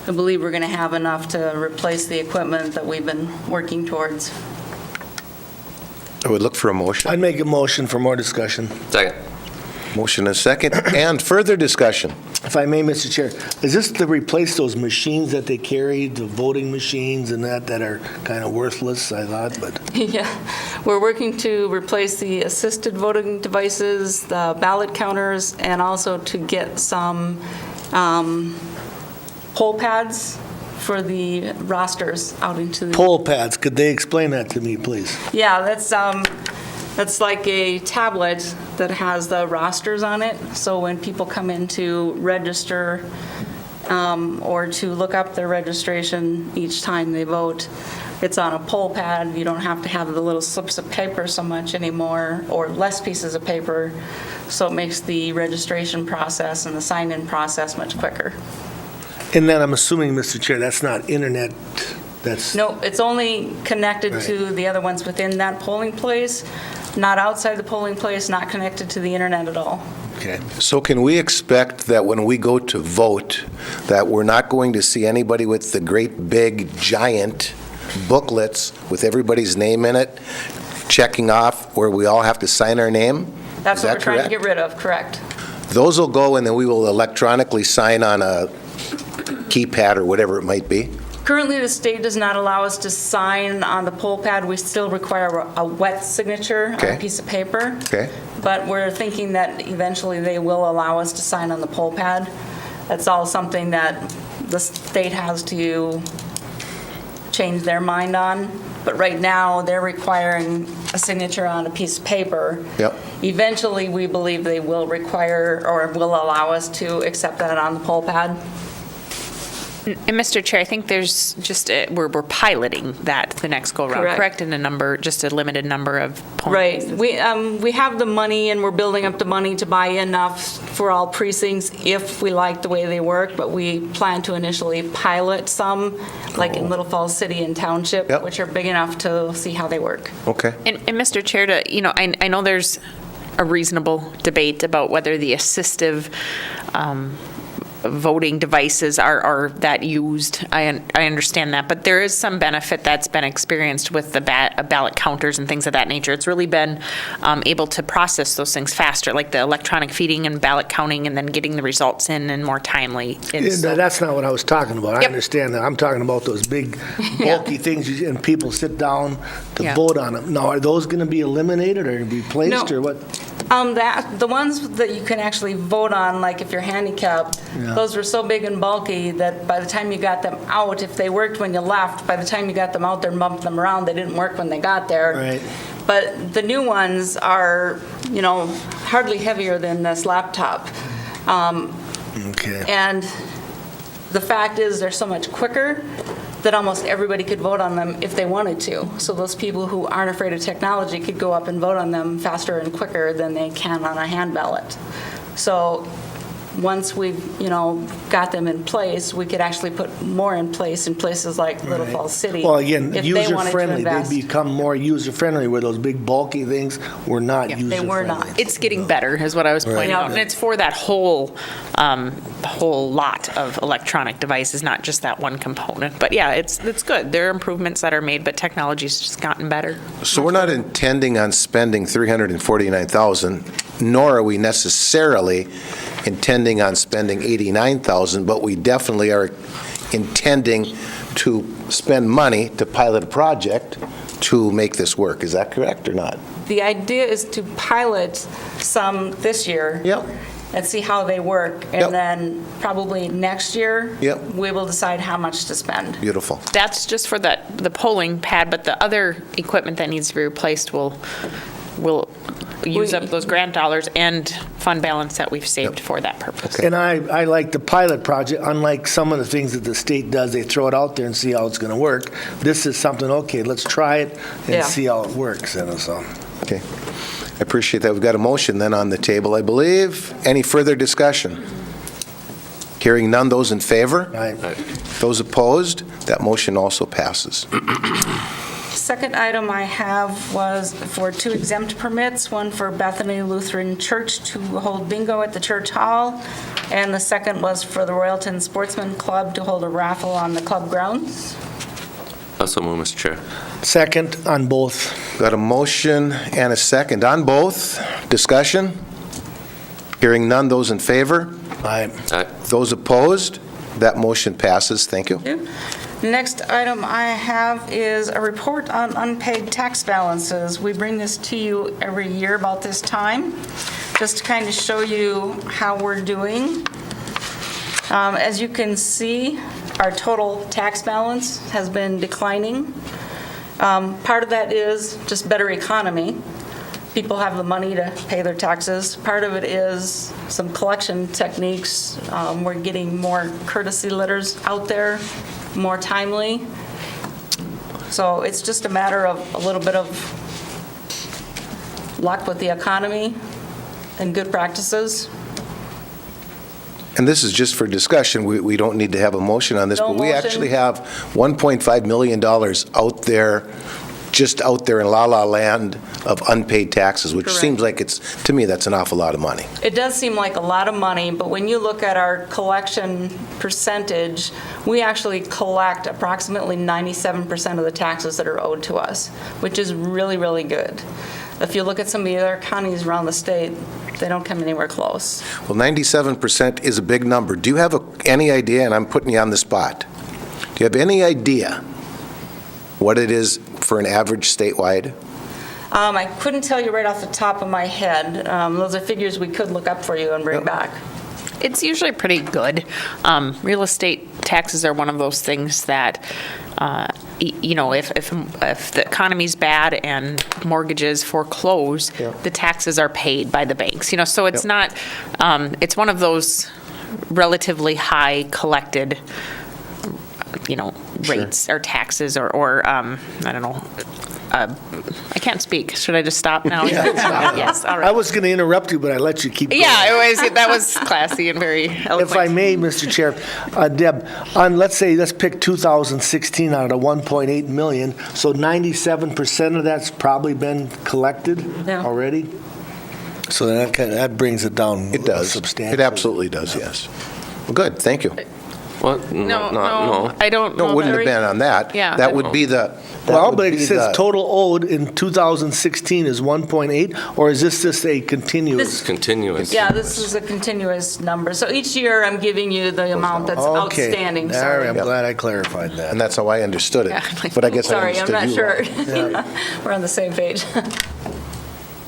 I believe we're going to have enough to replace the equipment that we've been working towards. I would look for a motion. I'd make a motion for more discussion. Second. Motion and second. And further discussion? If I may, Mr. Chair, is this to replace those machines that they carry, the voting machines and that are kind of worthless, I thought, but? Yeah, we're working to replace the assisted voting devices, the ballot counters, and also to get some poll pads for the rosters out into the... Poll pads, could they explain that to me, please? Yeah, that's like a tablet that has the rosters on it. So when people come in to register or to look up their registration each time they vote, it's on a poll pad. You don't have to have the little slips of paper so much anymore, or less pieces of paper. So it makes the registration process and the sign-in process much quicker. And then I'm assuming, Mr. Chair, that's not internet, that's... No, it's only connected Right. to the other ones within that polling place, not outside the polling place, not connected to the internet at all. Okay. So can we expect that when we go to vote, that we're not going to see anybody with the great big giant booklets with everybody's name in it, checking off where we all have to sign our name? That's Is what that we're trying to correct? get rid of, correct? Those will go, and then we will electronically sign on a keypad or whatever it might be? Currently, the state does not allow us to sign on the poll pad. We still require a wet signature on Okay. a piece of paper. Okay. But we're thinking that eventually they will allow us to sign on the poll pad. That's all something that the state has to change their mind on. But right now, they're requiring a signature on a piece of paper. Yep. Eventually, we believe they will require or will allow us to accept that on the poll pad. And Mr. Chair, I think there's just, we're piloting that the next go-around, correct? In just a limited number of polling Right. places. We have the money, and we're building up the money to buy enough for all precincts if we like the way they work, but we plan to initially pilot some, like in Little Falls City and Township, Yep. which are big enough to see how they work. Okay. And Mr. Chair, I know there's a reasonable debate about whether the assistive voting devices are that used. I understand that, but there is some benefit that's been experienced with the ballot counters and things of that nature. It's really been able to process those things faster, like the electronic feeding and ballot counting, and then getting the results in and more timely. And so- That's not what I was talking about. I Yep. understand that. I'm talking about those big bulky things, and people sit down to Yeah. vote on them. Now, are those going to be eliminated or replaced, No. or what? The ones that you can actually vote on, like if you're handicapped, Yeah. those were so big and bulky that by the time you got them out, if they worked when you left, by the time you got them out there and bumped them around, they didn't work when they got there. Right. But the new ones are, hardly heavier than this laptop. Okay. And the fact is, they're so much quicker that almost everybody could vote on them if they wanted to. So those people who aren't afraid of technology could go up and vote on them faster and quicker than they can on a hand ballot. So once we've, got them in place, we could actually put more in places like Little Right. Falls City. Well, again, if they wanted to user-friendly, they invest. become more user-friendly, where those big bulky things were not user-friendly. They were not. It's getting better, is what I was pointing Right. out. And it's for that whole lot of electronic devices, not just that one component. But yeah, it's good. There are improvements that are made, but technology's just gotten better. So we're not intending on spending $349,000, nor are we necessarily intending on spending $89,000, but we definitely are intending to spend money to pilot a project to make this work. Is that correct or not? The idea is to pilot some this year. Yep. And see how they work. Yep. And then probably next year, Yep. we will decide how much to spend. Beautiful. That's just for the polling pad, but the other equipment that needs to be replaced will use up those grant dollars and fund balance that we've saved for that purpose. And I like the pilot project, unlike some of the things that the state does, they throw it out there and see how it's going to work. This is something, okay, let's try it Yeah. and see how it works, so. Okay. I appreciate that. We've got a motion then on the table, I believe. Any further discussion? Hearing none, those in favor? Aye. Those opposed? That motion also passes. Second item I have was for 2 exempt permits, one for Bethany Lutheran Church to hold bingo at the church hall, and the second was for the Royalton Sportsman Club to hold a raffle on the club grounds. Also move, Mr. Chair. Second on both. Got a motion and a second on both. Discussion? Hearing none, those in favor? Aye. Those opposed? That motion passes. Thank you. The next item I have is a report on unpaid tax balances. We bring this to you every year about this time, just to kind of show you how we're doing. As you can see, our total tax balance has been declining. Part of that is just better economy. People have the money to pay their taxes. Part of it is some collection techniques. We're getting more courtesy letters out there, more timely. So it's just a matter of a little bit of luck with the economy and good practices. And this is just for discussion. We don't need to have a motion on this, No but we motion. actually have $1.5 million out there, just out there in la-la land of unpaid taxes, which Correct. seems like it's, to me, that's an awful lot of money. It does seem like a lot of money, but when you look at our collection percentage, we actually collect approximately 97% of the taxes that are owed to us, which is really, really good. If you look at some of the other counties around the state, they don't come anywhere close. Well, 97% is a big number. Do you have any idea, and I'm putting you on the spot, do you have any idea what it is for an average statewide? I couldn't tell you right off the top of my head. Those are figures we could look up for you and bring back. It's usually pretty good. Real estate taxes are one of those things that, if the economy's bad and mortgages foreclose, the taxes are paid by the banks. So it's not, it's one of those relatively high collected, rates or taxes or I don't know. I can't speak. Should I just stop now? Yes, all I right. was going to interrupt you, but I let you keep going. Yeah, that was classy and very eloquent. If I may, Mr. Chair, Deb, let's pick 2016 out of the 1.8 million, so 97% of that's probably been collected Yeah. already? So that brings it down It does. substantially. It absolutely does, yes. Well, good, thank you. What? No, I don't know. No, it wouldn't have that. been on that. Yeah. That would be the. that Well, would but it be says the- total owed in 2016 is 1.8, or is this just a continuous? It's continuous. Yeah, this is a continuous number. So each year, I'm giving you the amount that's Okay. outstanding. All right, I'm Sorry. glad I clarified that. And that's how I understood it. Yeah. But I guess I Sorry, I'm understood not you sure. wrong. We're on the same page.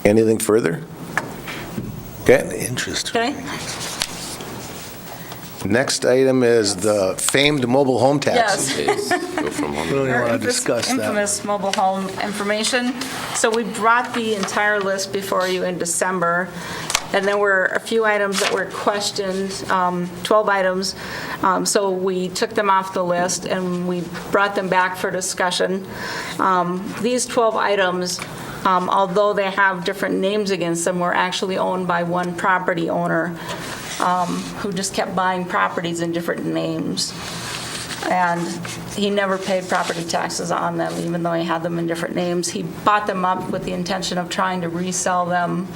Anything further? Okay, Interesting. Okay? next item is the famed mobile home tax. Yes. Go from one. We don't even Our want to discuss that. infamous mobile home information. So we brought the entire list before you in December, and there were a few items that were questioned, 12 items. So we took them off the list, and we brought them back for discussion. These 12 items, although they have different names against them, were actually owned by one property owner who just kept buying properties in different names. And he never paid property taxes on them, even though he had them in different names. He bought them up with the intention of trying to resell them.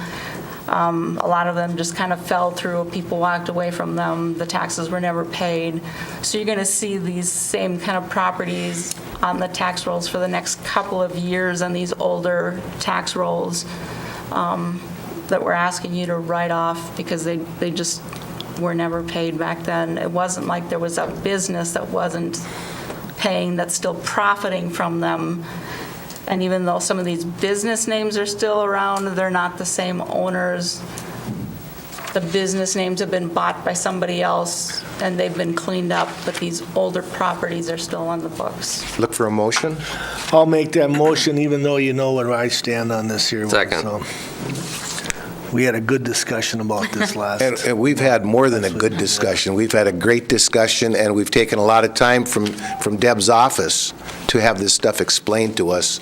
A lot of them just kind of fell through. People walked away from them. The taxes were never paid. So you're going to see these same kind of properties on the tax rolls for the next couple of years on these older tax rolls that we're asking you to write off because they just were never paid back then. It wasn't like there was a business that wasn't paying, that's still profiting from them. And even though some of these business names are still around, they're not the same owners. The business names have been bought by somebody else, and they've been cleaned up, but these older properties are still on the books. Look for a motion. I'll make that motion, even though you know where I stand on this here. Second. So, we had a good discussion about this last. And we've had more than a good discussion. We've had a great discussion, and we've taken a lot of time from Deb's office to have this stuff explained to us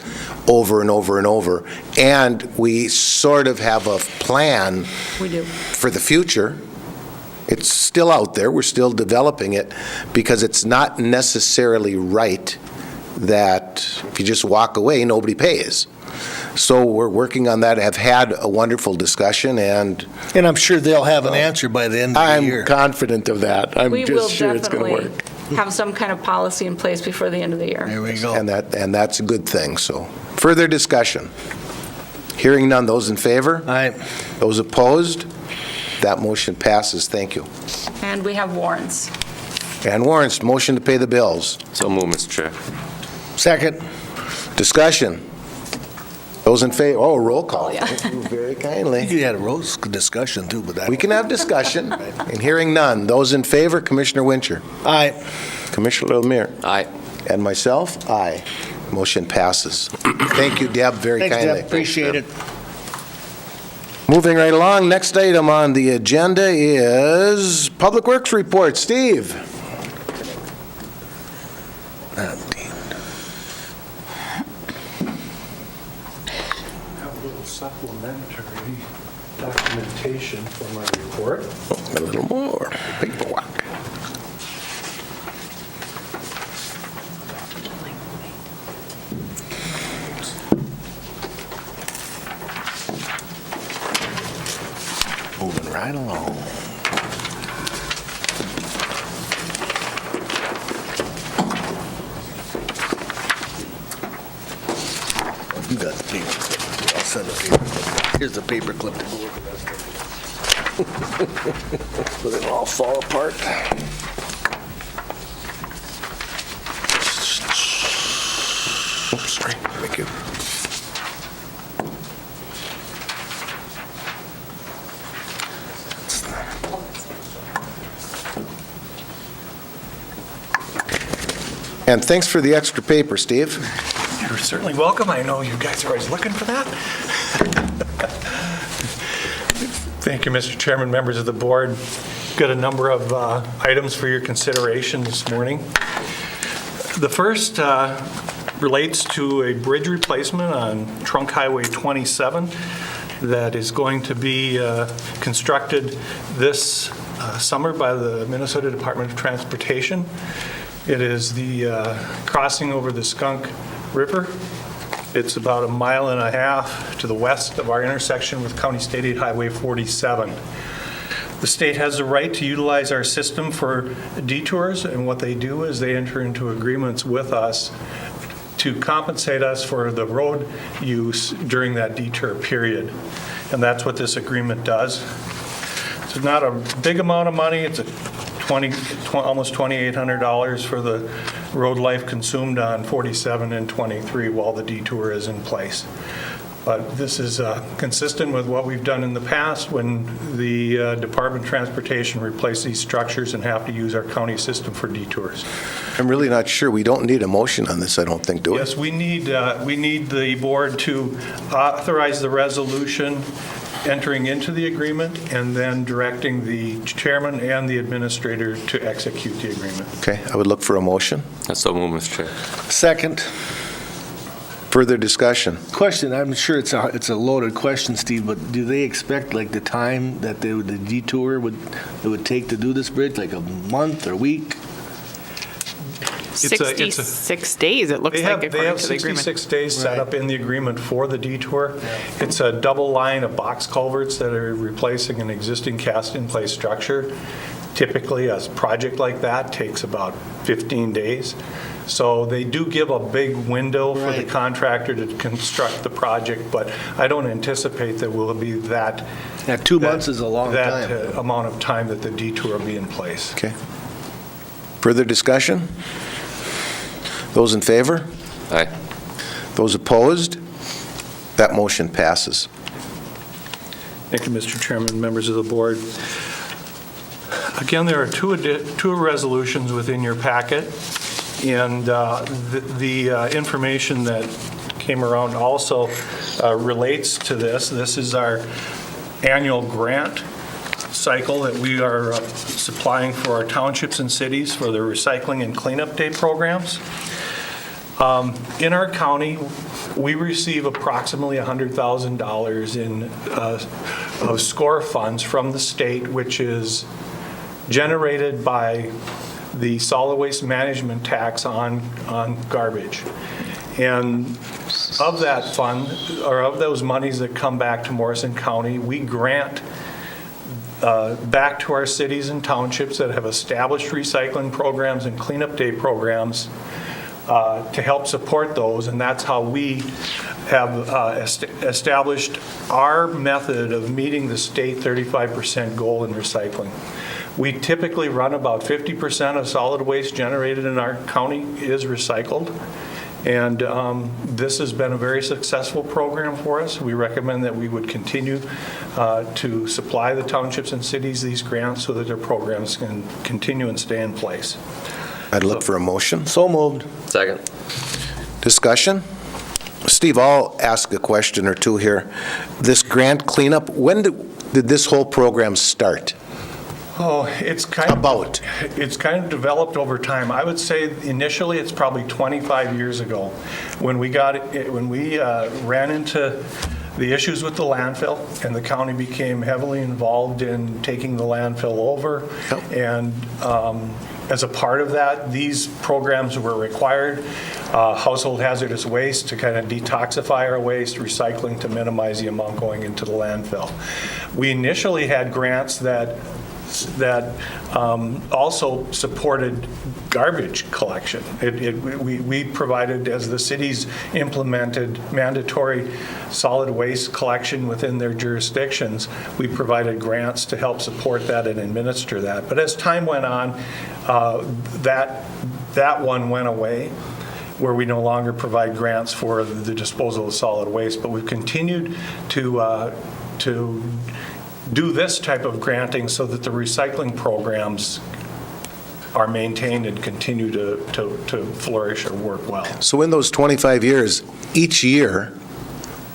over and over and over. And we sort of have a plan We do. for the future. It's still out there. We're still developing it because it's not necessarily right that if you just walk away, nobody pays. So we're working on that, have had a wonderful discussion, and And I'm sure they'll have an answer by the end of the year. I'm confident of that. I'm We will just sure it's going to definitely work. have some kind of policy in place before the end of the year. There we go. And that's a good thing, so. Further discussion? Hearing none, those in favor? All right. Those opposed? That motion passes. Thank you. And we have warrants. And warrants, motion to pay the bills. So move, Mr. Chair. Second. Discussion. Those in favor, roll call. Thank you very kindly. You had a rose discussion too, but that. We can have discussion. And hearing none, those in favor, Commissioner Wincher. Aye. Commissioner Lemire. Aye. And myself, aye. Motion passes. Thank you, Deb, very Thanks, kindly. Deb. Appreciate it. Moving right along, next item on the agenda is Public Works Report. Steve. Have a little supplementary documentation for my report. A little more paperwork. Moving right along. You got the paper clip. I'll send a paper clip. Here's the paper clip to go with the rest of it. So they all fall apart. Oops, sorry. Thank you. And thanks for the extra paper, Steve. You're certainly welcome. I know you guys are always looking for that. Thank you, Mr. Chairman, members of the board. Got a number of items for your consideration this morning. The first relates to a bridge replacement on Trunk Highway 27 that is going to be constructed this summer by the Minnesota Department of Transportation. It is the crossing over the Skunk River. It's about 1.5 miles to the west of our intersection with County State Aid Highway 47. The state has the right to utilize our system for detours, and what they do is they enter into agreements with us to compensate us for the road use during that detour period. And that's what this agreement does. It's not a big amount of money. It's almost $2,800 for the road life consumed on 47 and 23 while the detour is in place. But this is consistent with what we've done in the past when the Department of Transportation replace these structures and have to use our county system for detours. I'm really not sure. We don't need a motion on this, I don't think, do we? Yes, we need the board to authorize the resolution entering into the agreement and then directing the chairman and the administrator to execute the agreement. Okay, I would look for a motion. So move, Mr. Chair. Second. Further discussion. Question, I'm sure it's a loaded question, Steve, but do they expect like the time that the detour would take to do this bridge, like a month or week? 66 days, it looks like, They have according to the agreement. 66 days set up in the agreement for the detour. It's a double line of box culverts that are replacing an existing cast-in-place structure. Typically, a project like that takes about 15 days. So they do give a big window for the contractor to construct the project, but I don't anticipate there will be that. Yeah, 2 months is a long time. That amount of time that the detour will be in place. Okay. Further discussion? Those in favor? Aye. Those opposed? That motion passes. Thank you, Mr. Chairman, members of the board. Again, there are two resolutions within your packet, and the information that came around also relates to this. This is our annual grant cycle that we are supplying for our townships and cities for their recycling and cleanup day programs. In our county, we receive approximately $100,000 in of SCORE funds from the state, which is generated by the solid waste management tax on garbage. And of that fund, or of those monies that come back to Morrison County, we grant back to our cities and townships that have established recycling programs and cleanup day programs to help support those, and that's how we have established our method of meeting the state 35% goal in recycling. We typically run about 50% of solid waste generated in our county is recycled, and this has been a very successful program for us. We recommend that we would continue to supply the townships and cities these grants so that their programs can continue and stay in place. I'd look for a motion. So moved. Second. Discussion? Steve, I'll ask a question or two here. This grant cleanup, when did this whole program start? Oh, it's kind of developed over time. I would say initially it's probably 25 years ago when we ran into the issues with the landfill, and the county became heavily involved in taking the landfill over. Yep. And as a part of that, these programs were required. Household hazardous waste to kind of detoxify our waste, recycling to minimize the amount going into the landfill. We initially had grants that also supported garbage collection. We provided, as the cities implemented mandatory solid waste collection within their jurisdictions, we provided grants to help support that and administer that. But as time went on, that one went away, where we no longer provide grants for the disposal of solid waste, but we've continued to do this type of granting so that the recycling programs are maintained and continue to flourish or work well. So in those 25 years, each year,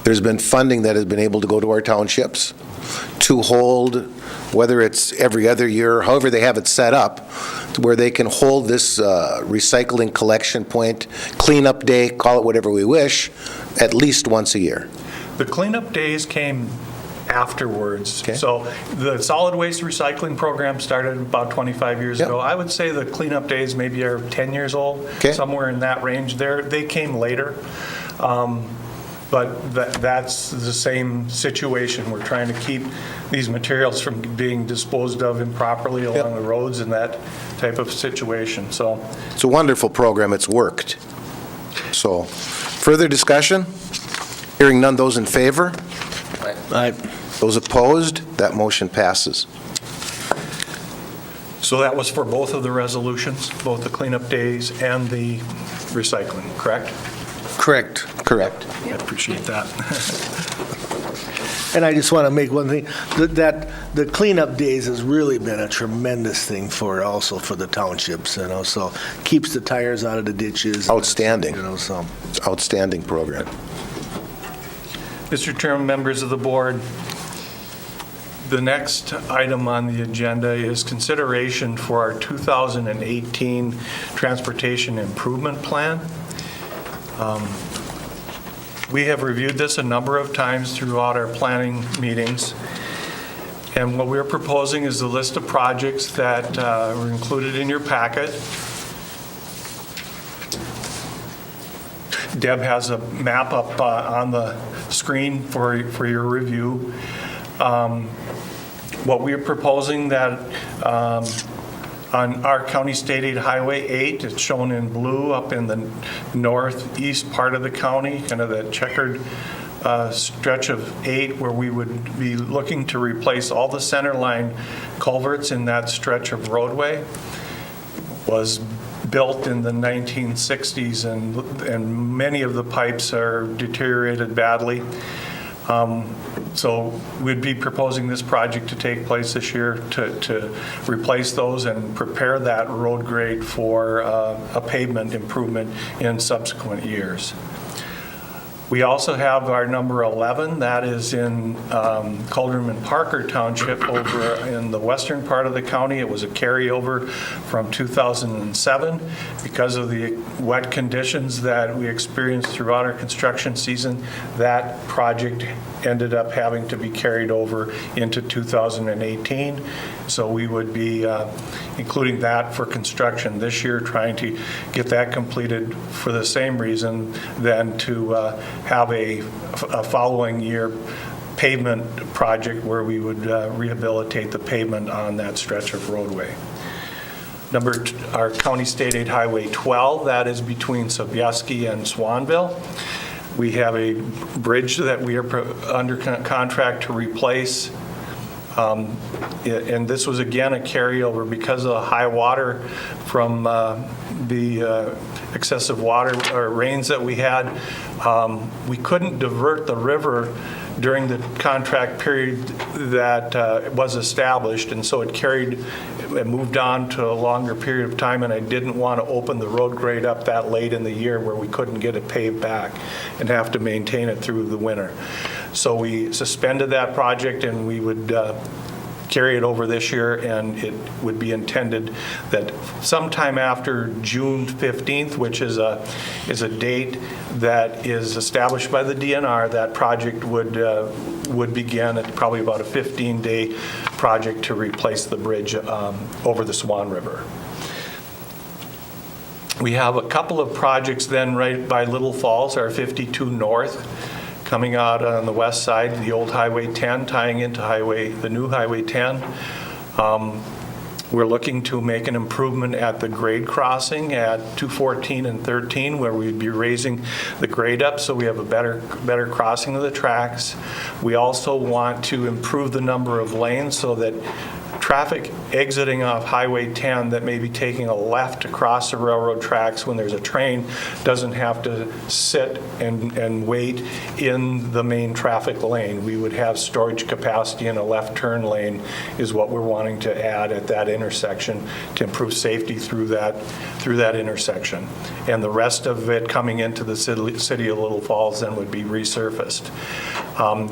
there's been funding that has been able to go to our townships to hold, whether it's every other year, however they have it set up, where they can hold this recycling collection point, cleanup day, call it whatever we wish, at least once a year. The cleanup days came afterwards. Okay. So the solid waste recycling program started about 25 years ago. I would say the cleanup days maybe are 10 years old, somewhere in that range. They came later. But that's the same situation. We're trying to keep these materials from being disposed of improperly along the roads and that type of situation. So it's a wonderful program. It's worked. So further discussion? Hearing none, those in favor? Aye. Those opposed? That motion passes. So that was for both of the resolutions, both the cleanup days and the recycling, correct? Correct. I appreciate that. And I just want to make one thing, that the cleanup days has really been a tremendous thing also for the townships, so keeps the tires out of the ditches. Outstanding. So. It's an outstanding program. Mr. Chairman, members of the board, the next item on the agenda is consideration for our 2018 Transportation Improvement Plan. We have reviewed this a number of times throughout our planning meetings, and what we're proposing is a list of projects that were included in your packet. Deb has a map up on the screen for your review. What we are proposing that on our County State Aid Highway 8, it's shown in blue up in the northeast part of the county, kind of that checkered stretch of 8, where we would be looking to replace all the center line culverts in that stretch of roadway. Was built in the 1960s, and many of the pipes are deteriorated badly. So we'd be proposing this project to take place this year to replace those and prepare that road grade for a pavement improvement in subsequent years. We also have our number 11, that is in Calderman and Parker Township over in the western part of the county. It was a carryover from 2007. Because of the wet conditions that we experienced throughout our construction season, that project ended up having to be carried over into 2018. So we would be including that for construction this year, trying to get that completed for the same reason, then to have a following year pavement project where we would rehabilitate the pavement on that stretch of roadway. Our County State Aid Highway 12, that is between Sobieski and Swanville. We have a bridge that we are under contract to replace. And this was again a carryover because of the high water from the excessive water or rains that we had. We couldn't divert the river during the contract period that was established, and so it moved on to a longer period of time, and I didn't want to open the road grade up that late in the year where we couldn't get it paved back and have to maintain it through the winter. So we suspended that project, and we would carry it over this year, and it would be intended that sometime after June 15th, which is a date that is established by the DNR, that project would begin. It's probably about a 15-day project to replace the bridge over the Swan River. We have a couple of projects then right by Little Falls, our 52 North, coming out on the west side, the old Highway 10, tying into the new Highway 10. We're looking to make an improvement at the grade crossing at 214 and 13, where we'd be raising the grade up so we have a better crossing of the tracks. We also want to improve the number of lanes so that traffic exiting off Highway 10 that may be taking a left across the railroad tracks when there's a train doesn't have to sit and wait in the main traffic lane. We would have storage capacity in a left turn lane is what we're wanting to add at that intersection to improve safety through that intersection. And the rest of it coming into the city of Little Falls then would be resurfaced.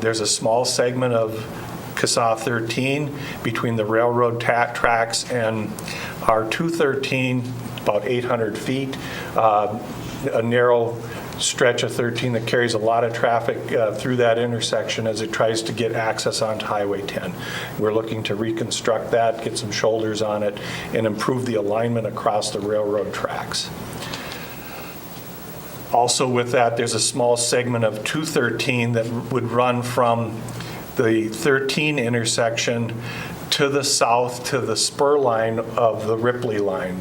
There's a small segment of CSA 13 between the railroad tracks and our 213, about 800 feet, a narrow stretch of 13 that carries a lot of traffic through that intersection as it tries to get access onto Highway 10. We're looking to reconstruct that, get some shoulders on it, and improve the alignment across the railroad tracks. Also with that, there's a small segment of 213 that would run from the 13 intersection to the south to the spur line of the Ripley line.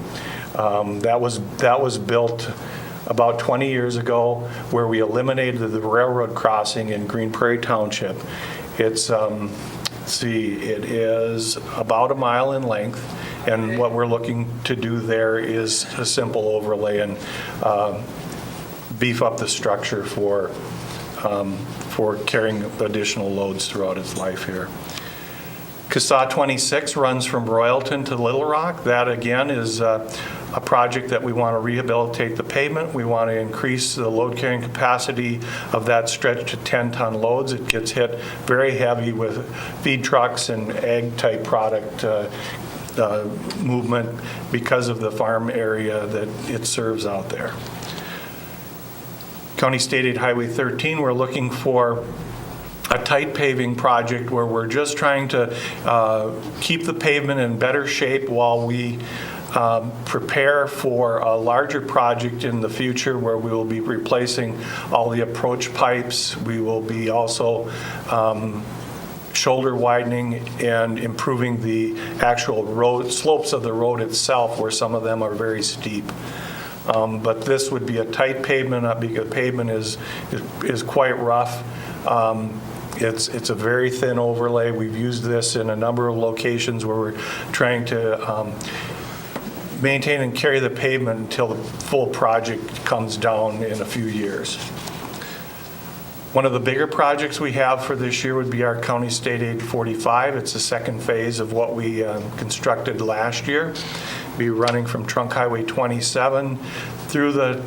That was built about 20 years ago where we eliminated the railroad crossing in Green Prairie Township. It's, it is about a mile in length, and what we're looking to do there is a simple overlay and beef up the structure for carrying additional loads throughout its life here. CSA 26 runs from Royalton to Little Rock. That again is a project that we want to rehabilitate the pavement. We want to increase the load carrying capacity of that stretch to 10-ton loads. It gets hit very heavy with feed trucks and ag type product movement because of the farm area that it serves out there. County State Aid Highway 13, we're looking for a tight paving project where we're just trying to keep the pavement in better shape while we prepare for a larger project in the future where we will be replacing all the approach pipes. We will be also shoulder widening and improving the actual road slopes of the road itself, where some of them are very steep. But this would be a tight pavement because the pavement is quite rough. It's a very thin overlay. We've used this in a number of locations where we're trying to maintain and carry the pavement until the full project comes down in a few years. One of the bigger projects we have for this year would be our County State Aid 45. It's the second phase of what we constructed last year. Be running from Trunk Highway 27 through the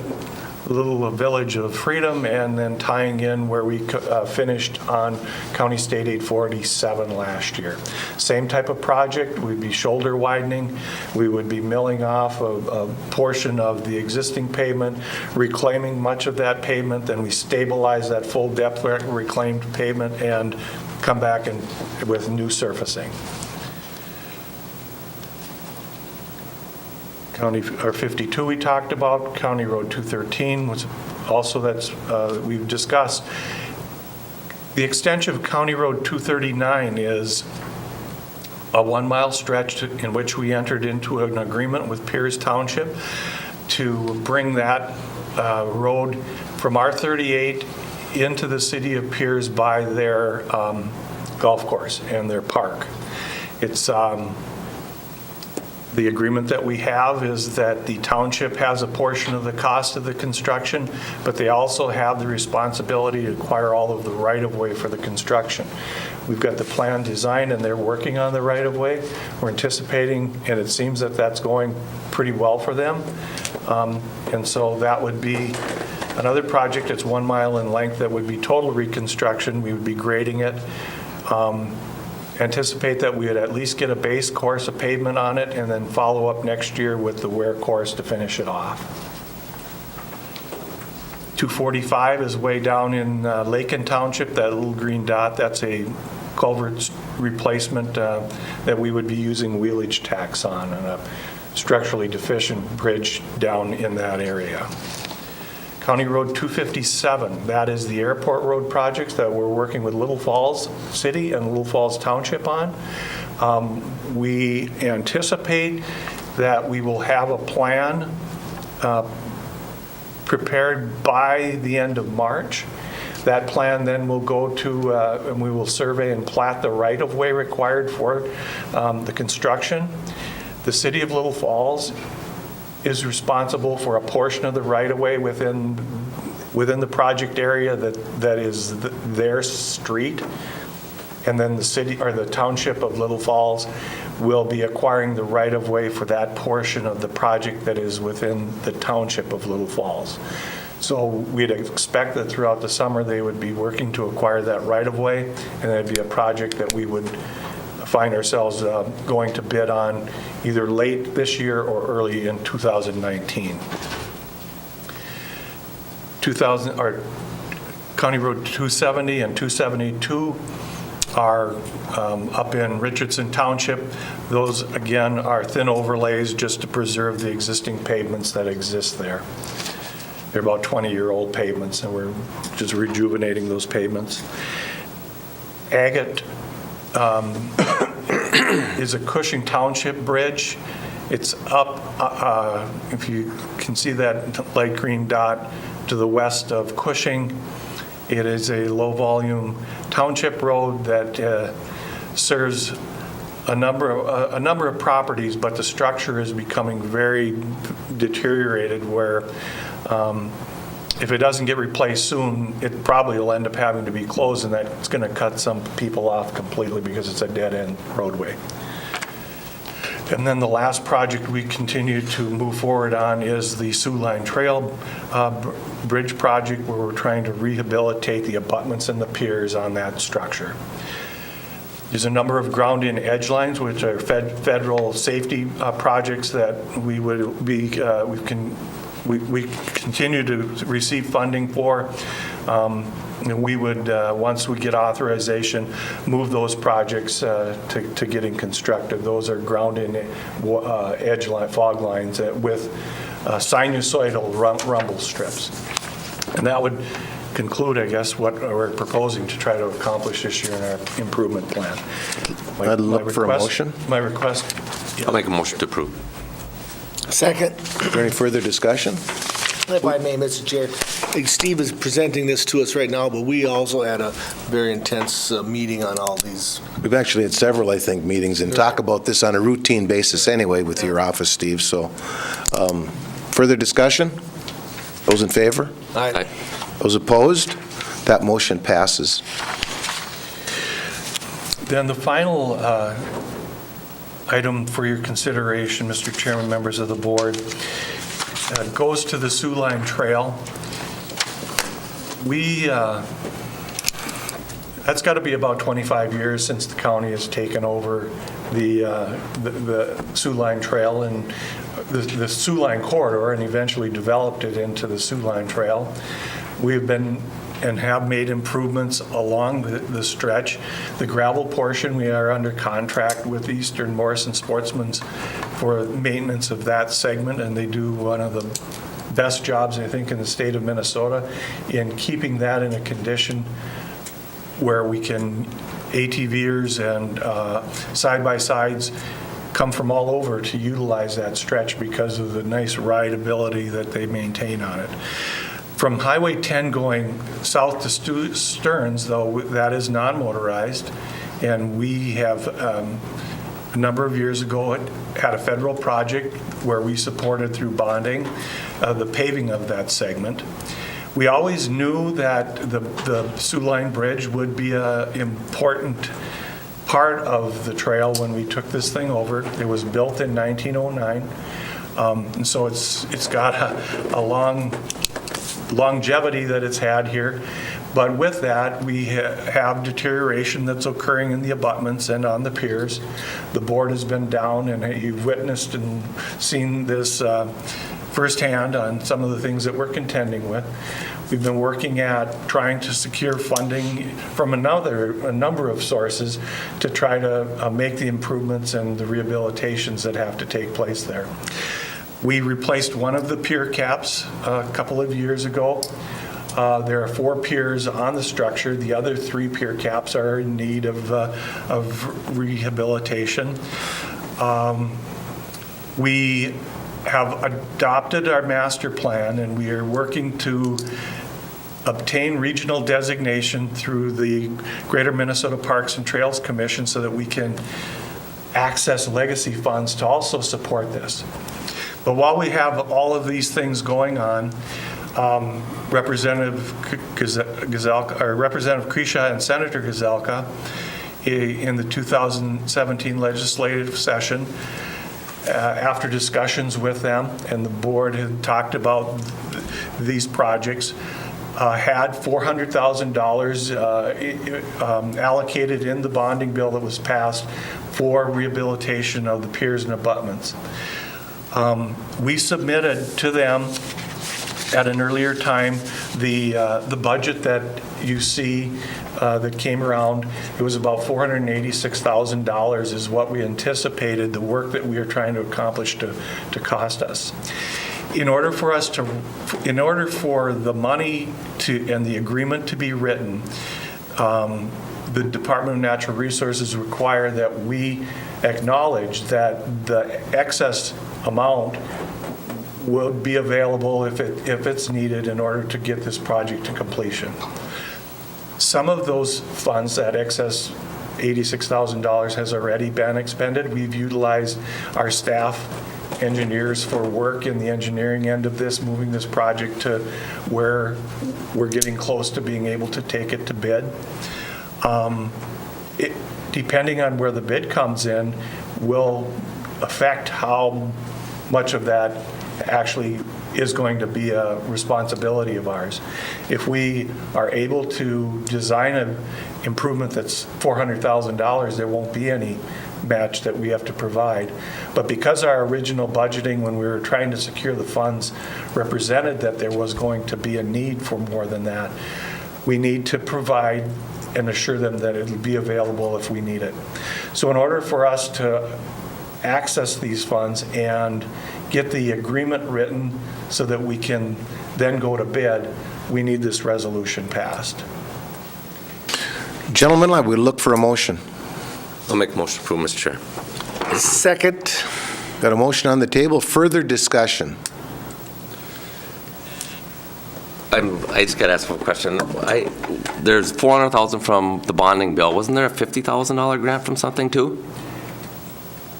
little village of Freedom and then tying in where we finished on County State Aid 47 last year. Same type of project. We'd be shoulder widening. We would be milling off a portion of the existing pavement, reclaiming much of that pavement, then we stabilize that full depth reclaimed pavement and come back with new surfacing. County 52 we talked about, County Road 213 was also we've discussed. The extension of County Road 239 is a 1-mile stretch in which we entered into an agreement with Pierce Township to bring that road from R38 into the city of Pierce by their golf course and their park. It's the agreement that we have is that the township has a portion of the cost of the construction, but they also have the responsibility to acquire all of the right-of-way for the construction. We've got the plan designed, and they're working on the right-of-way. We're anticipating, and it seems that that's going pretty well for them. And so that would be another project that's 1 mile in length that would be total reconstruction. We would be grading it. Anticipate that we would at least get a base course of pavement on it and then follow up next year with the wear course to finish it off. 245 is way down in Lakin Township, that little green dot. That's a culvert replacement that we would be using wheelage tax on, and a structurally deficient bridge down in that area. County Road 257, that is the airport road projects that we're working with Little Falls City and Little Falls Township on. We anticipate that we will have a plan prepared by the end of March. That plan then will go to, and we will survey and plat the right-of-way required for the construction. The city of Little Falls is responsible for a portion of the right-of-way within the project area that is their street, and then the city or the township of Little Falls will be acquiring the right-of-way for that portion of the project that is within the township of Little Falls. So we'd expect that throughout the summer they would be working to acquire that right-of-way, and it'd be a project that we would find ourselves going to bid on either late this year or early in 2019. County Road 270 and 272 are up in Richardson Township. Those, again, are thin overlays just to preserve the existing pavements that exist there. They're about 20-year-old pavements, and we're just rejuvenating those pavements. Agate is a Cushing Township bridge. It's up, if you can see that light green dot to the west of Cushing. It is a low-volume township road that serves a number of properties, but the structure is becoming very deteriorated where if it doesn't get replaced soon, it probably will end up having to be closed, and that's going to cut some people off completely because it's a dead-end roadway. And then the last project we continue to move forward on is the Sioux Line Trail Bridge project, where we're trying to rehabilitate the abutments and the piers on that structure. There's a number of ground-in edge lines, which are federal safety projects that we would be, we continue to receive funding for. And we would, once we get authorization, move those projects to getting constructed. Those are ground-in edge line, fog lines with sinusoidal rumble strips. And that would conclude, I guess, what we're proposing to try to accomplish this year in our improvement plan. I'd look for a motion. My request. I'll make a motion to approve. Second. Is there any further discussion? If I may, Mr. Chair, Steve is presenting this to us right now, but we also had a very intense meeting on all these. We've actually had several, I think, meetings and talk about this on a routine basis anyway with your office, Steve. So further discussion? Those in favor? Aye. Those opposed? That motion passes. Then the final item for your consideration, Mr. Chairman, members of the board, goes to the Sioux Line Trail. That's got to be about 25 years since the county has taken over the Sioux Line Trail and the Sioux Line corridor and eventually developed it into the Sioux Line Trail. We've been and have made improvements along the stretch. The gravel portion, we are under contract with Eastern Morrison Sportsman's for maintenance of that segment, and they do one of the best jobs, I think, in the state of Minnesota in keeping that in a condition where we can ATVers and side-by-sides come from all over to utilize that stretch because of the nice rideability that they maintain on it. From Highway 10 going south to Stearns, though, that is non-motorized, and we have, a number of years ago, had a federal project where we supported through bonding the paving of that segment. We always knew that the Sioux Line Bridge would be an important part of the trail when we took this thing over. It was built in 1909, and so it's got a long longevity that it's had here. But with that, we have deterioration that's occurring in the abutments and on the piers. The board has been down, and you've witnessed and seen this firsthand on some of the things that we're contending with. We've been working at trying to secure funding from a number of sources to try to make the improvements and the rehabilitations that have to take place there. We replaced one of the pier caps a couple of years ago. There are 4 piers on the structure. The other 3 pier caps are in need of rehabilitation. We have adopted our master plan, and we are working to obtain regional designation through the Greater Minnesota Parks and Trails Commission so that we can access legacy funds to also support this. But while we have all of these things going on, Representative Krisha and Senator Gazelka in the 2017 legislative session, after discussions with them, and the board had talked about these projects, had $400,000 allocated in the bonding bill that was passed for rehabilitation of the piers and abutments. We submitted to them at an earlier time the budget that you see that came around. It was about $486,000 is what we anticipated the work that we are trying to accomplish to cost us. In order for the money and the agreement to be written, the Department of Natural Resources require that we acknowledge that the excess amount will be available if it's needed in order to get this project to completion. Some of those funds, that excess $86,000 has already been expended. We've utilized our staff engineers for work in the engineering end of this, moving this project to where we're getting close to being able to take it to bid. Depending on where the bid comes in, will affect how much of that actually is going to be a responsibility of ours. If we are able to design an improvement that's $400,000, there won't be any match that we have to provide. But because our original budgeting when we were trying to secure the funds represented that there was going to be a need for more than that, we need to provide and assure them that it'll be available if we need it. So in order for us to access these funds and get the agreement written so that we can then go to bid, we need this resolution passed. Gentlemen, I would look for a motion. I'll make a motion to approve, Mr. Chair. Second. Got a motion on the table. Further discussion. I just got to ask one question. There's $400,000 from the bonding bill. Wasn't there a $50,000 grant from something too?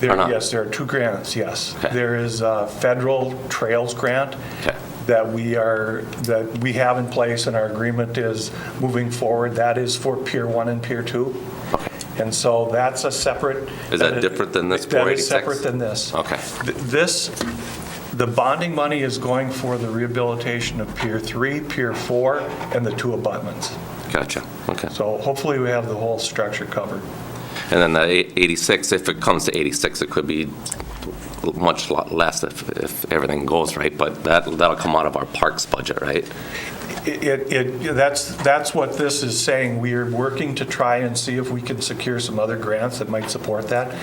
Yes, there are 2 grants, yes. Okay. There is a federal trails grant that we have in place, and our agreement is moving forward. That is for Pier 1 and Pier 2. Okay. And so that's a separate. Is that different than this 486? That is separate than this. Okay. The bonding money is going for the rehabilitation of Pier 3, Pier 4, and the 2 abutments. Gotcha. Okay. So hopefully we have the whole structure covered. And then the 86, if it comes to 86, it could be much less if everything goes right, but that'll come out of our parks budget, right? That's what this is saying. We are working to try and see if we can secure some other grants that might support that.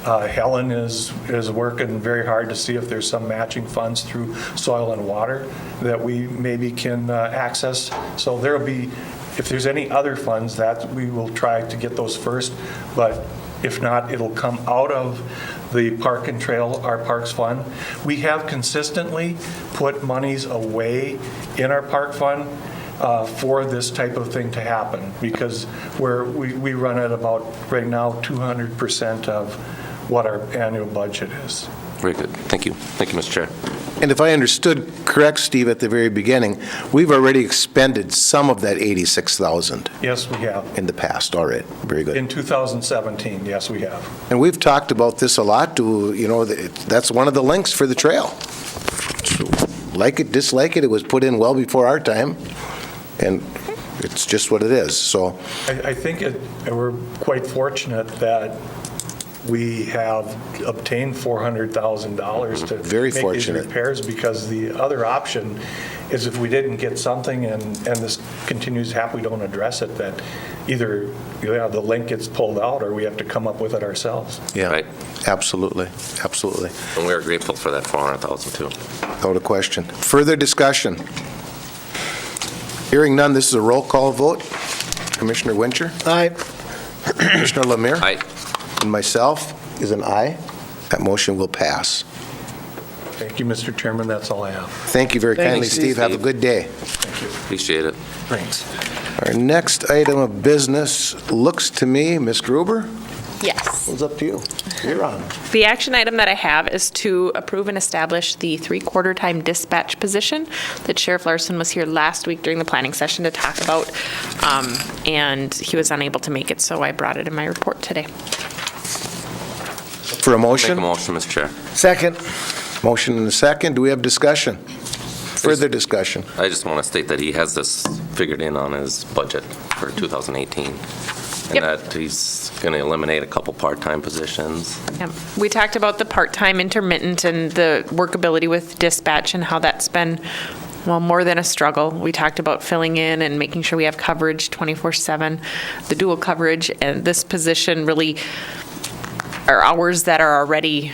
Helen is working very hard to see if there's some matching funds through soil and water that we maybe can access. So there'll be, if there's any other funds, that we will try to get those first, but if not, it'll come out of the Park and Trail, our Parks Fund. We have consistently put monies away in our Park Fund for this type of thing to happen, because we run at about, right now, 200% of what our annual budget is. Very good. Thank you. Thank you, Mr. Chair. And if I understood correct, Steve, at the very beginning, we've already expended some of that 86,000 Yes, we have. in the past. All right, very good. In 2017, yes, we have. And we've talked about this a lot, that's one of the links for the trail. Like it, dislike it, it was put in well before our time, and it's just what it is, so. I think we're quite fortunate that we have obtained $400,000 to Very make these fortunate. repairs, because the other option is if we didn't get something and this continues to happen, we don't address it, that either the link gets pulled out or we have to come up with it ourselves. Yeah, Right. absolutely, absolutely. And we are grateful for that 400,000 too. Without a question. Further discussion? Hearing none, this is a roll call vote. Commissioner Wincher? Aye. Commissioner Lemire? Aye. And myself is an aye. That motion will pass. Thank you, Mr. Chairman. That's all I have. Thank you very kindly, Thanks, Steve. Have a Steve. good day. Appreciate it. Thanks. Our next item of business looks to me, Ms. Gruber, Yes. it's up to you. You're on. The action item that I have is to approve and establish the 3/4 time dispatch position that Sheriff Larson was here last week during the planning session to talk about, and he was unable to make it, so I brought it in my report today. For a Make a motion? motion, Mr. Chair. Second. Motion and a second. Do we have discussion? Further discussion? I just want to state that he has this figured in on his budget for 2018. And Yep. that he's going to eliminate a couple part-time positions. Yep. We talked about the part-time intermittent and the workability with dispatch and how that's been, well, more than a struggle. We talked about filling in and making sure we have coverage 24/7, the dual coverage, and this position really are hours that are already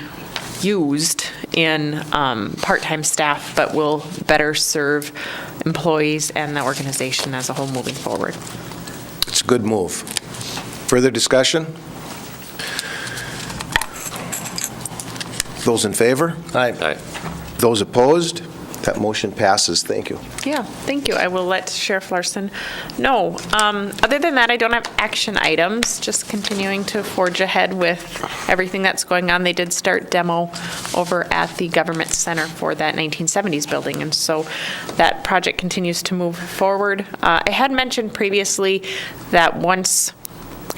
used in part-time staff, but will better serve employees and the organization as a whole moving forward. It's a good move. Further discussion? Those in favor? Aye. Those opposed? That motion passes. Thank you. Yeah, thank you. I will let Sheriff Larson know. Other than that, I don't have action items, just continuing to forge ahead with everything that's going on. They did start demo over at the Government Center for that 1970s building, and so that project continues to move forward. I had mentioned previously that once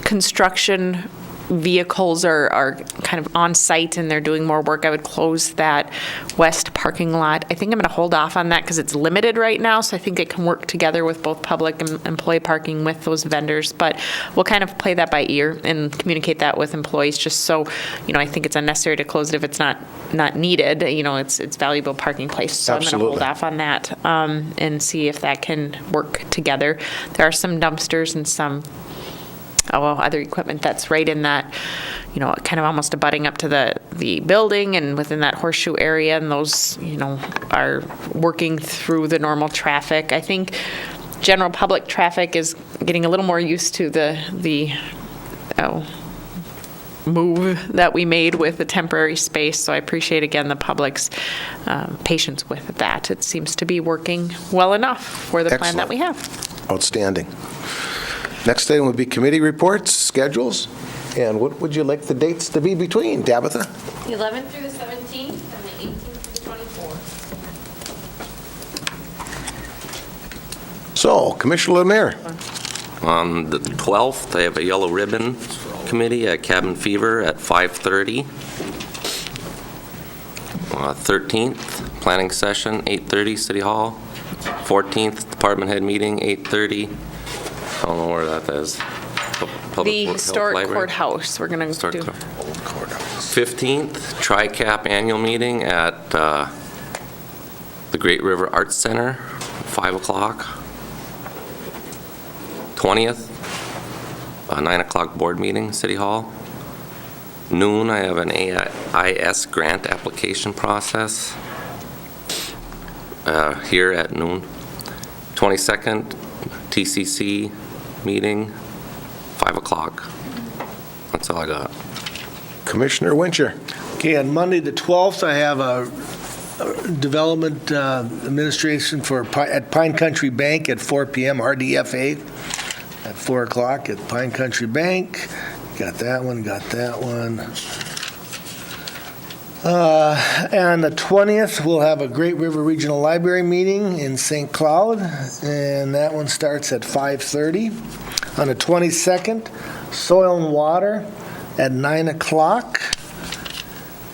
construction vehicles are kind of on site and they're doing more work, I would close that west parking lot. I think I'm going to hold off on that because it's limited right now, so I think it can work together with both public and employee parking with those vendors, but we'll kind of play that by ear and communicate that with employees, just so, I think it's unnecessary to close it if it's not needed. It's valuable parking place, so Absolutely. I'm going to hold off on that and see if that can work together. There are some dumpsters and some other equipment that's right in that, kind of almost abutting up to the building and within that horseshoe area, and those, are working through the normal traffic. I think general public traffic is getting a little more used to the move that we made with the temporary space, so I appreciate, again, the public's patience with that. It seems to be working well enough for the plan that we have. Outstanding. Next item would be committee reports, schedules, and what would you like the dates to be between, Tabitha? The 11th through the 17th and the 18th through the 24th. So, Commissioner Lemire. On the 12th, I have a yellow ribbon committee at Cabin Fever at 5:30. 13th, planning session, 8:30, City Hall. 14th, department head meeting, 8:30. I don't know where that is. The historic courthouse, we're going to do. 15th, TRICAP annual meeting at the Great River Arts Center, 5 o'clock. 20th, 9 o'clock board meeting, City Hall. Noon, I have an AIS grant application process here at noon. 22nd, TCC meeting, 5 o'clock. That's all I got. Commissioner Wincher. Okay, on Monday, the 12th, I have a development administration at Pine Country Bank at 4 p.m., RDFA at 4 o'clock at Pine Country Bank. Got that one, got that one. And the 20th, we'll have a Great River Regional Library meeting in St. Cloud, and that one starts at 5:30. On the 22nd, Soil and Water at 9 o'clock.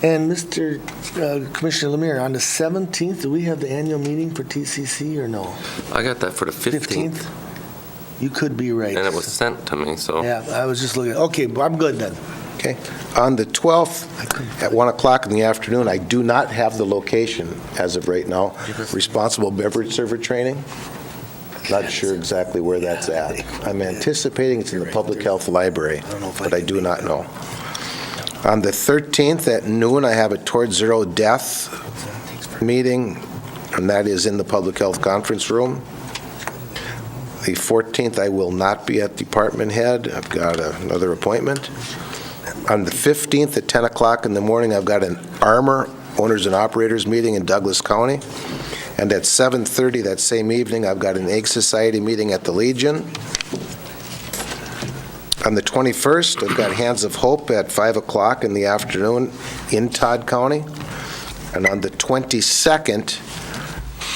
And Mr. Commissioner Lemire, on the 17th, do we have the annual meeting for TCC or no? I got that for the 15th. You could be right. And it was sent to me, so. Yeah, I was just looking. Okay, I'm good then. Okay. On the 12th, at 1 o'clock in the afternoon, I do not have the location as of right now. Responsible beverage server training. Not sure exactly where that's at. I'm anticipating it's in the Public Health Library, but I do not know. On the 13th at noon, I have a Towards Zero Death meeting, and that is in the Public Health Conference Room. The 14th, I will not be at Department Head. I've got another appointment. On the 15th at 10 o'clock in the morning, I've got an Armor Owners and Operators meeting in Douglas County. And at 7:30 that same evening, I've got an Egg Society meeting at the Legion. On the 21st, I've got Hands of Hope at 5 o'clock in the afternoon in Todd County. And on the 22nd,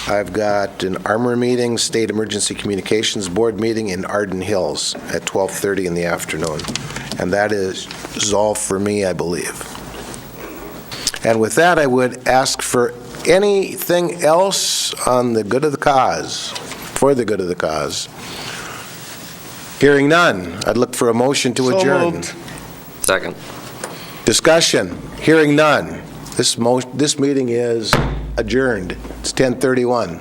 I've got an Armor meeting, State Emergency Communications Board meeting in Arden Hills at 12:30 in the afternoon. And that is all for me, I believe. And with that, I would ask for anything else on the good of the cause, for the good of the cause. Hearing none, I'd look for a motion to So adjourn. moved. Second. Discussion, hearing none. This meeting is adjourned. It's 10:31.